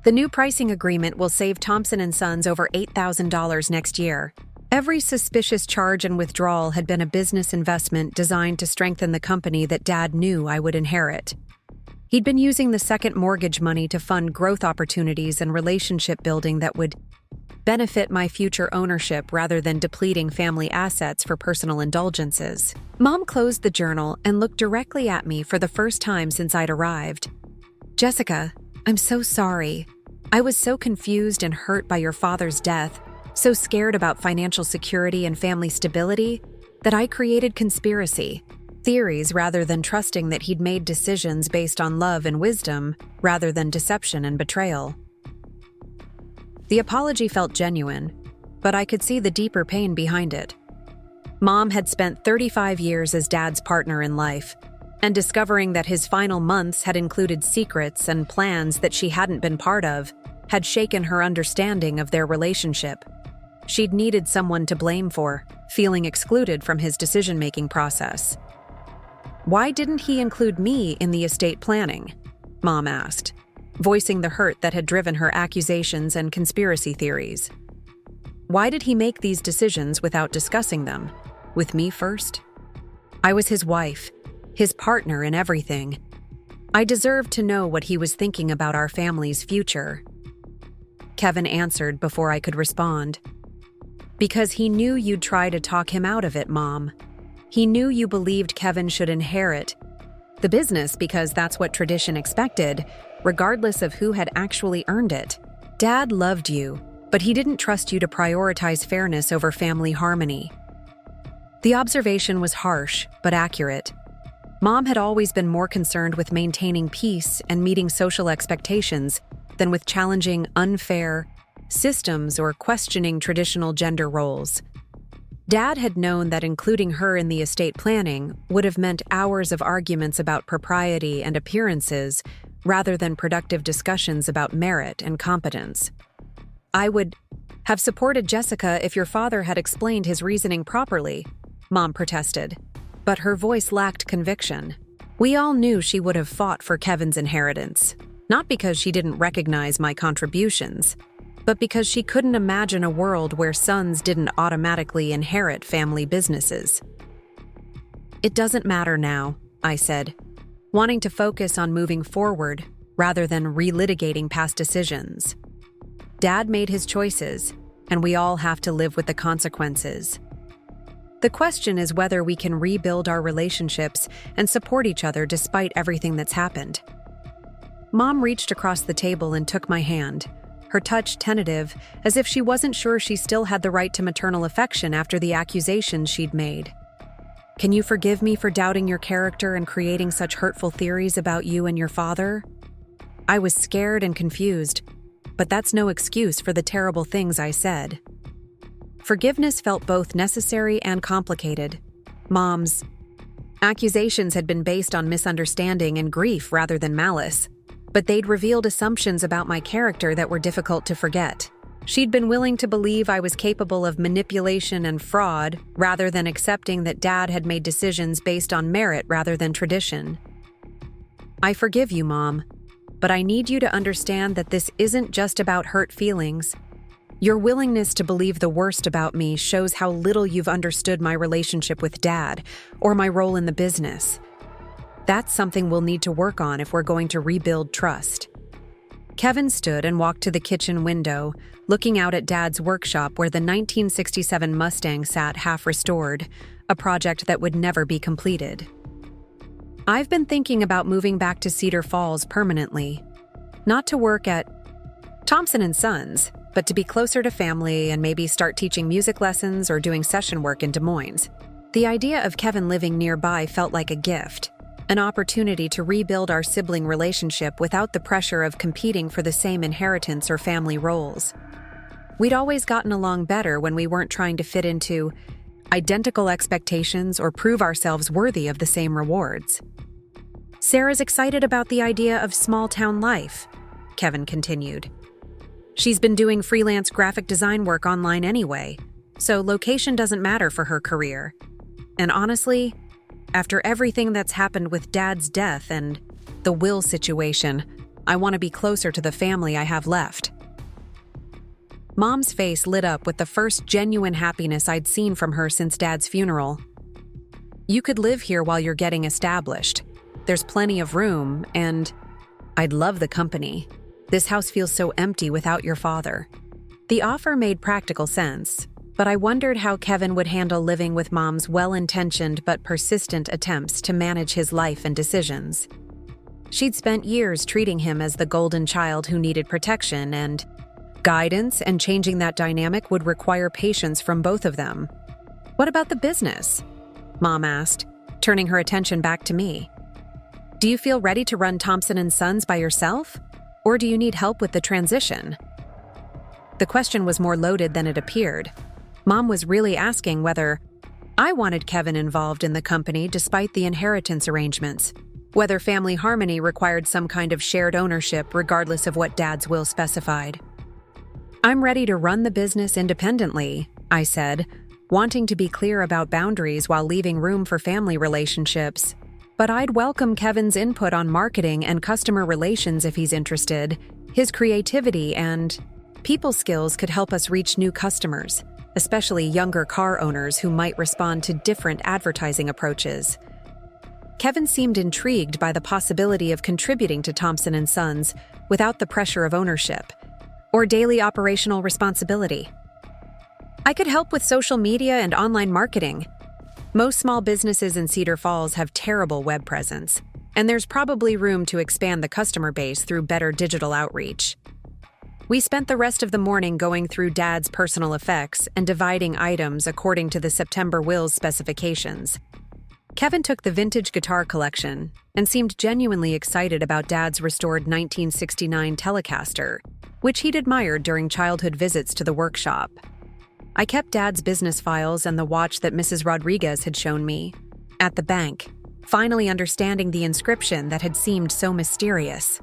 the new pricing agreement will save Thompson Sons over $8,000 next year. Every suspicious charge and withdrawal had been a business investment designed to strengthen the company that Dad knew I would inherit. He'd been using the second mortgage money to fund growth opportunities and relationship building that would benefit my future ownership rather than depleting family assets for personal indulgences. Mom closed the journal and looked directly at me for the first time since I'd arrived. "Jessica, I'm so sorry. I was so confused and hurt by your father's death, so scared about financial security and family stability, that I created conspiracy theories rather than trusting that he'd made decisions based on love and wisdom rather than deception and betrayal." The apology felt genuine, but I could see the deeper pain behind it. Mom had spent 35 years as Dad's partner in life, and discovering that his final months had included secrets and plans that she hadn't been part of had shaken her understanding of their relationship. She'd needed someone to blame for, feeling excluded from his decision-making process. "Why didn't he include me in the estate planning?" Mom asked, voicing the hurt that had driven her accusations and conspiracy theories. "Why did he make these decisions without discussing them? With me first? I was his wife, his partner in everything. I deserved to know what he was thinking about our family's future. Kevin answered before I could respond. Because he knew you'd try to talk him out of it, Mom. He knew you believed Kevin should inherit the business because that's what tradition expected, regardless of who had actually earned it. Dad loved you, but he didn't trust you to prioritize fairness over family harmony. The observation was harsh, but accurate. Mom had always been more concerned with maintaining peace and meeting social expectations than with challenging unfair systems or questioning traditional gender roles. Dad had known that including her in the estate planning would have meant hours of arguments about propriety and appearances rather than productive discussions about merit and competence. I would have supported Jessica if your father had explained his reasoning properly, Mom protested, but her voice lacked conviction. We all knew she would have fought for Kevin's inheritance, not because she didn't recognize my contributions, but because she couldn't imagine a world where sons didn't automatically inherit family businesses. It doesn't matter now, I said, wanting to focus on moving forward rather than relitigating past decisions. Dad made his choices, and we all have to live with the consequences. The question is whether we can rebuild our relationships and support each other despite everything that's happened. Mom reached across the table and took my hand, her touch tentative, as if she wasn't sure she still had the right to maternal affection after the accusations she'd made. Can you forgive me for doubting your character and creating such hurtful theories about you and your father? I was scared and confused, but that's no excuse for the terrible things I said. Forgiveness felt both necessary and complicated. Mom's accusations had been based on misunderstanding and grief rather than malice, but they'd revealed assumptions about my character that were difficult to forget. She'd been willing to believe I was capable of manipulation and fraud rather than accepting that Dad had made decisions based on merit rather than tradition. I forgive you, Mom, but I need you to understand that this isn't just about hurt feelings. Your willingness to believe the worst about me shows how little you've understood my relationship with Dad or my role in the business. That's something we'll need to work on if we're going to rebuild trust. Kevin stood and walked to the kitchen window, looking out at Dad's workshop where the 1967 Mustang sat half-restored, a project that would never be completed. I've been thinking about moving back to Cedar Falls permanently. Not to work at Thompson Sons, but to be closer to family and maybe start teaching music lessons or doing session work in Des Moines. The idea of Kevin living nearby felt like a gift, an opportunity to rebuild our sibling relationship without the pressure of competing for the same inheritance or family roles. We'd always gotten along better when we weren't trying to fit into identical expectations or prove ourselves worthy of the same rewards. Sarah's excited about the idea of small-town life, Kevin continued. She's been doing freelance graphic design work online anyway, so location doesn't matter for her career. And honestly, after everything that's happened with Dad's death and the will situation, I want to be closer to the family I have left. Mom's face lit up with the first genuine happiness I'd seen from her since Dad's funeral. You could live here while you're getting established. There's plenty of room, and I'd love the company. This house feels so empty without your father. The offer made practical sense, but I wondered how Kevin would handle living with Mom's well-intentioned but persistent attempts to manage his life and decisions. She'd spent years treating him as the golden child who needed protection and guidance, and changing that dynamic would require patience from both of them. What about the business? Mom asked, turning her attention back to me. Do you feel ready to run Thompson Sons by yourself? Or do you need help with the transition? The question was more loaded than it appeared. Mom was really asking whether I wanted Kevin involved in the company despite the inheritance arrangements, whether family harmony required some kind of shared ownership regardless of what Dad's will specified. I'm ready to run the business independently, I said, wanting to be clear about boundaries while leaving room for family relationships. But I'd welcome Kevin's input on marketing and customer relations if he's interested. His creativity and people skills could help us reach new customers, especially younger car owners who might respond to different advertising approaches. Kevin seemed intrigued by the possibility of contributing to Thompson Sons without the pressure of ownership or daily operational responsibility. I could help with social media and online marketing. Most small businesses in Cedar Falls have terrible web presence, and there's probably room to expand the customer base through better digital outreach. We spent the rest of the morning going through Dad's personal effects and dividing items according to the September will's specifications. Kevin took the vintage guitar collection and seemed genuinely excited about Dad's restored 1969 Telecaster, which he'd admired during childhood visits to the workshop. I kept Dad's business files and the watch that Mrs. Rodriguez had shown me at the bank, finally understanding the inscription that had seemed so mysterious.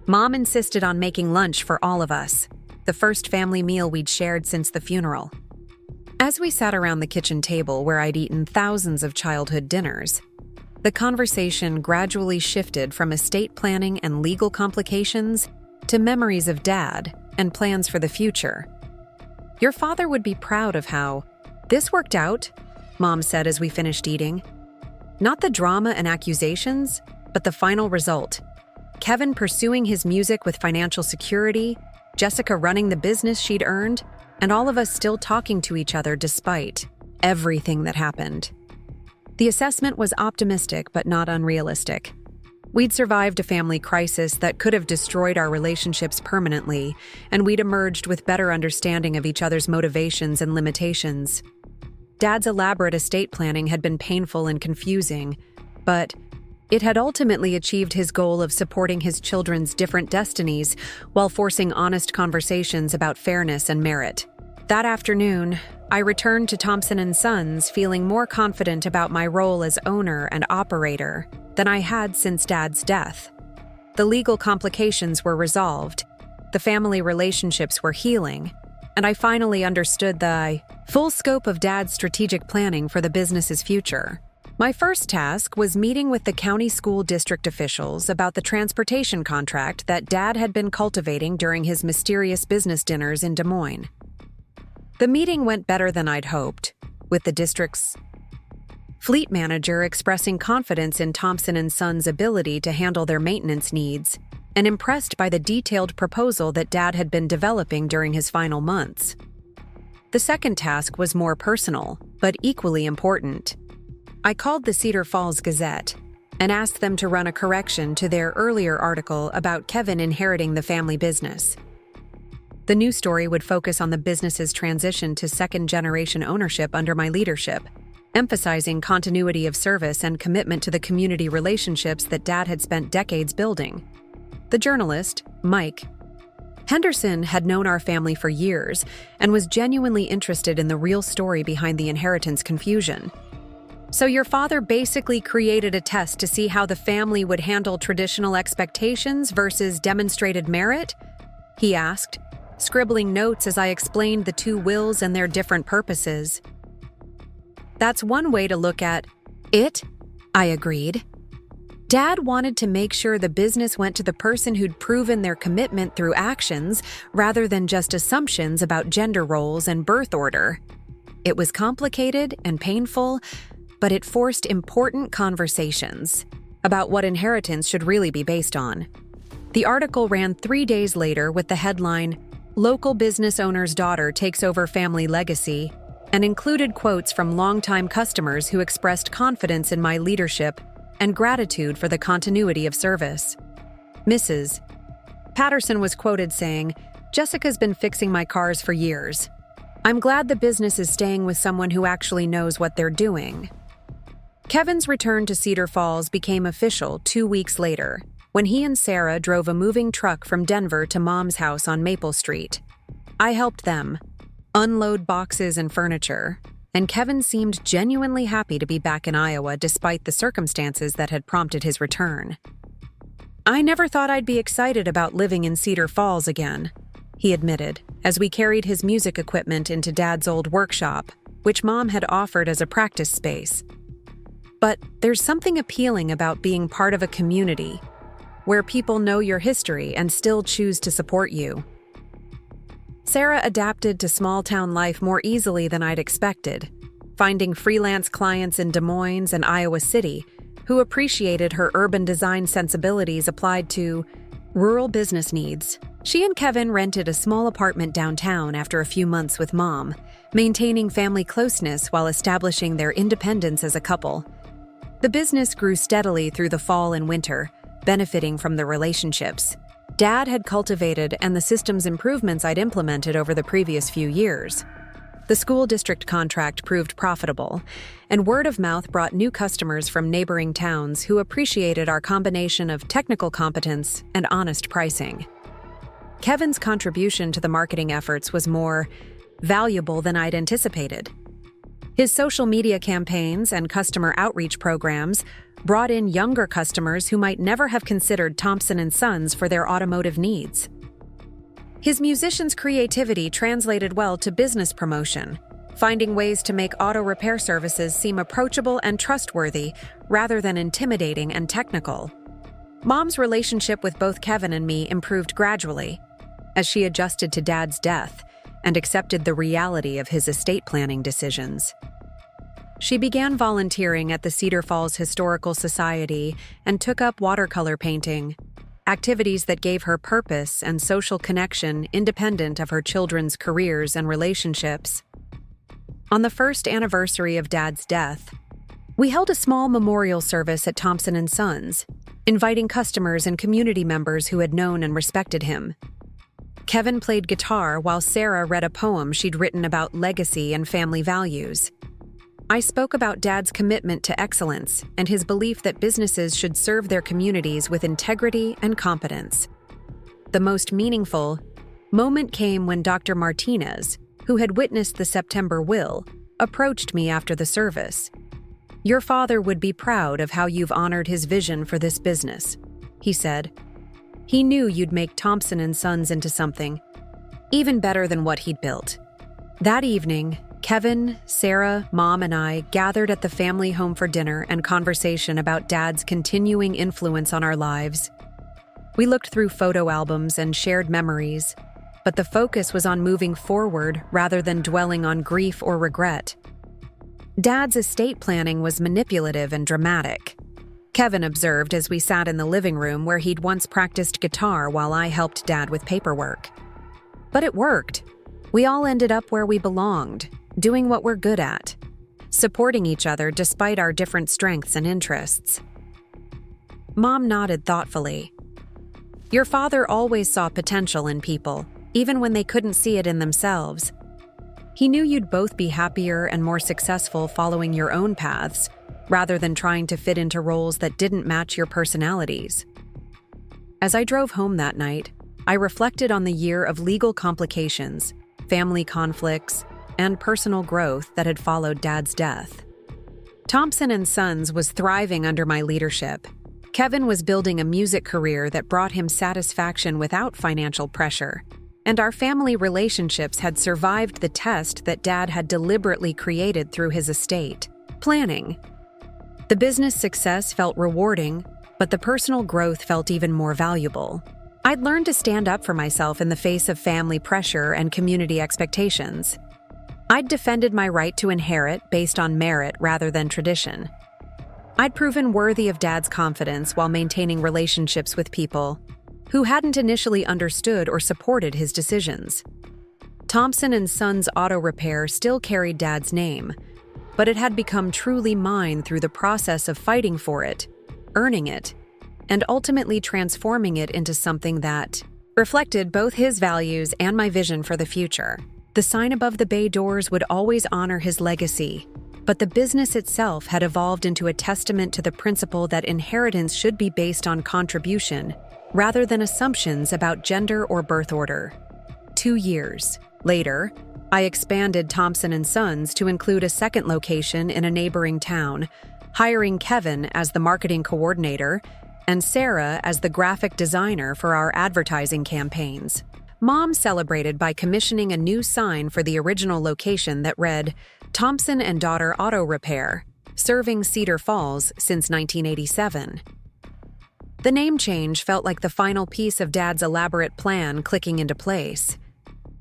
Mom insisted on making lunch for all of us, the first family meal we'd shared since the funeral. As we sat around the kitchen table where I'd eaten thousands of childhood dinners, the conversation gradually shifted from estate planning and legal complications to memories of Dad and plans for the future. Your father would be proud of how this worked out, Mom said as we finished eating. Not the drama and accusations, but the final result. Kevin pursuing his music with financial security, Jessica running the business she'd earned, and all of us still talking to each other despite everything that happened. The assessment was optimistic but not unrealistic. We'd survived a family crisis that could have destroyed our relationships permanently, and we'd emerged with better understanding of each other's motivations and limitations. Dad's elaborate estate planning had been painful and confusing, but it had ultimately achieved his goal of supporting his children's different destinies while forcing honest conversations about fairness and merit. That afternoon, I returned to Thompson Sons feeling more confident about my role as owner and operator than I had since Dad's death. The legal complications were resolved, the family relationships were healing, and I finally understood the full scope of Dad's strategic planning for the business's future. My first task was meeting with the county school district officials about the transportation contract that Dad had been cultivating during his mysterious business dinners in Des Moines. The meeting went better than I'd hoped, with the district's fleet manager expressing confidence in Thompson Sons' ability to handle their maintenance needs and impressed by the detailed proposal that Dad had been developing during his final months. The second task was more personal, but equally important. I called the Cedar Falls Gazette and asked them to run a correction to their earlier article about Kevin inheriting the family business. The new story would focus on the business's transition to second-generation ownership under my leadership, emphasizing continuity of service and commitment to the community relationships that Dad had spent decades building. The journalist, Mike Henderson, had known our family for years and was genuinely interested in the real story behind the inheritance confusion. So your father basically created a test to see how the family would handle traditional expectations versus demonstrated merit? He asked, scribbling notes as I explained the two wills and their different purposes. That's one way to look at it, I agreed. Dad wanted to make sure the business went to the person who'd proven their commitment through actions rather than just assumptions about gender roles and birth order. It was complicated and painful, but it forced important conversations about what inheritance should really be based on. The article ran 3 days later with the headline, "Local Business Owner's Daughter Takes Over Family Legacy," and included quotes from longtime customers who expressed confidence in my leadership and gratitude for the continuity of service. Mrs. Patterson was quoted saying, "Jessica's been fixing my cars for years. I'm glad the business is staying with someone who actually knows what they're doing." Kevin's return to Cedar Falls became official 2 weeks later, when he and Sarah drove a moving truck from Denver to Mom's house on Maple Street. I helped them unload boxes and furniture, and Kevin seemed genuinely happy to be back in Iowa despite the circumstances that had prompted his return. "I never thought I'd be excited about living in Cedar Falls again," he admitted, as we carried his music equipment into Dad's old workshop, which Mom had offered as a practice space. "But there's something appealing about being part of a community where people know your history and still choose to support you." Sarah adapted to small-town life more easily than I'd expected, finding freelance clients in Des Moines and Iowa City, who appreciated her urban design sensibilities applied to rural business needs. She and Kevin rented a small apartment downtown after a few months with Mom, maintaining family closeness while establishing their independence as a couple. The business grew steadily through the fall and winter, benefiting from the relationships Dad had cultivated and the systems improvements I'd implemented over the previous few years. The school district contract proved profitable, and word of mouth brought new customers from neighboring towns who appreciated our combination of technical competence and honest pricing. Kevin's contribution to the marketing efforts was more valuable than I'd anticipated. His social media campaigns and customer outreach programs brought in younger customers who might never have considered Thompson Sons for their automotive needs. His musician's creativity translated well to business promotion, finding ways to make auto repair services seem approachable and trustworthy rather than intimidating and technical. Mom's relationship with both Kevin and me improved gradually as she adjusted to Dad's death and accepted the reality of his estate planning decisions. She began volunteering at the Cedar Falls Historical Society and took up watercolor painting, activities that gave her purpose and social connection independent of her children's careers and relationships. On the first anniversary of Dad's death, we held a small memorial service at Thompson Sons, inviting customers and community members who had known and respected him. Kevin played guitar while Sarah read a poem she'd written about legacy and family values. I spoke about Dad's commitment to excellence and his belief that businesses should serve their communities with integrity and competence. The most meaningful moment came when Dr. Martinez, who had witnessed the September will, approached me after the service. "Your father would be proud of how you've honored his vision for this business," he said. "He knew you'd make Thompson Sons into something even better than what he'd built." That evening, Kevin, Sarah, Mom, and I gathered at the family home for dinner and conversation about Dad's continuing influence on our lives. We looked through photo albums and shared memories, but the focus was on moving forward rather than dwelling on grief or regret. Dad's estate planning was manipulative and dramatic, Kevin observed as we sat in the living room where he'd once practiced guitar while I helped Dad with paperwork. But it worked. We all ended up where we belonged, doing what we're good at, supporting each other despite our different strengths and interests. Mom nodded thoughtfully. "Your father always saw potential in people, even when they couldn't see it in themselves. He knew you'd both be happier and more successful following your own paths, rather than trying to fit into roles that didn't match your personalities." As I drove home that night, I reflected on the year of legal complications, family conflicts, and personal growth that had followed Dad's death. Thompson Sons was thriving under my leadership. Kevin was building a music career that brought him satisfaction without financial pressure, and our family relationships had survived the test that Dad had deliberately created through his estate planning. The business success felt rewarding, but the personal growth felt even more valuable. I'd learned to stand up for myself in the face of family pressure and community expectations. I'd defended my right to inherit based on merit rather than tradition. I'd proven worthy of Dad's confidence while maintaining relationships with people who hadn't initially understood or supported his decisions. Thompson Sons Auto Repair still carried Dad's name, but it had become truly mine through the process of fighting for it, earning it, and ultimately transforming it into something that reflected both his values and my vision for the future. The sign above the bay doors would always honor his legacy, but the business itself had evolved into a testament to the principle that inheritance should be based on contribution rather than assumptions about gender or birth order. 2 years later, I expanded Thompson Sons to include a second location in a neighboring town, hiring Kevin as the marketing coordinator and Sarah as the graphic designer for our advertising campaigns. Mom celebrated by commissioning a new sign for the original location that read, "Thompson and Daughter Auto Repair, serving Cedar Falls since 1987. The name change felt like the final piece of Dad's elaborate plan clicking into place.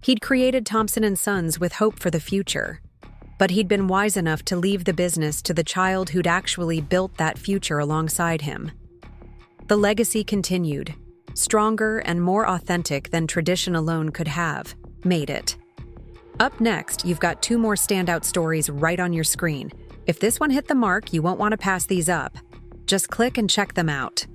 He'd created Thompson Sons with hope for the future, But he'd been wise enough to leave the business to the child who'd actually built that future alongside him. The legacy continued, stronger and more authentic than tradition alone could have made it. Up next, you've got 2 more standout stories right on your screen. If this one hit the mark, you won't want to pass these up. Just click and check them out.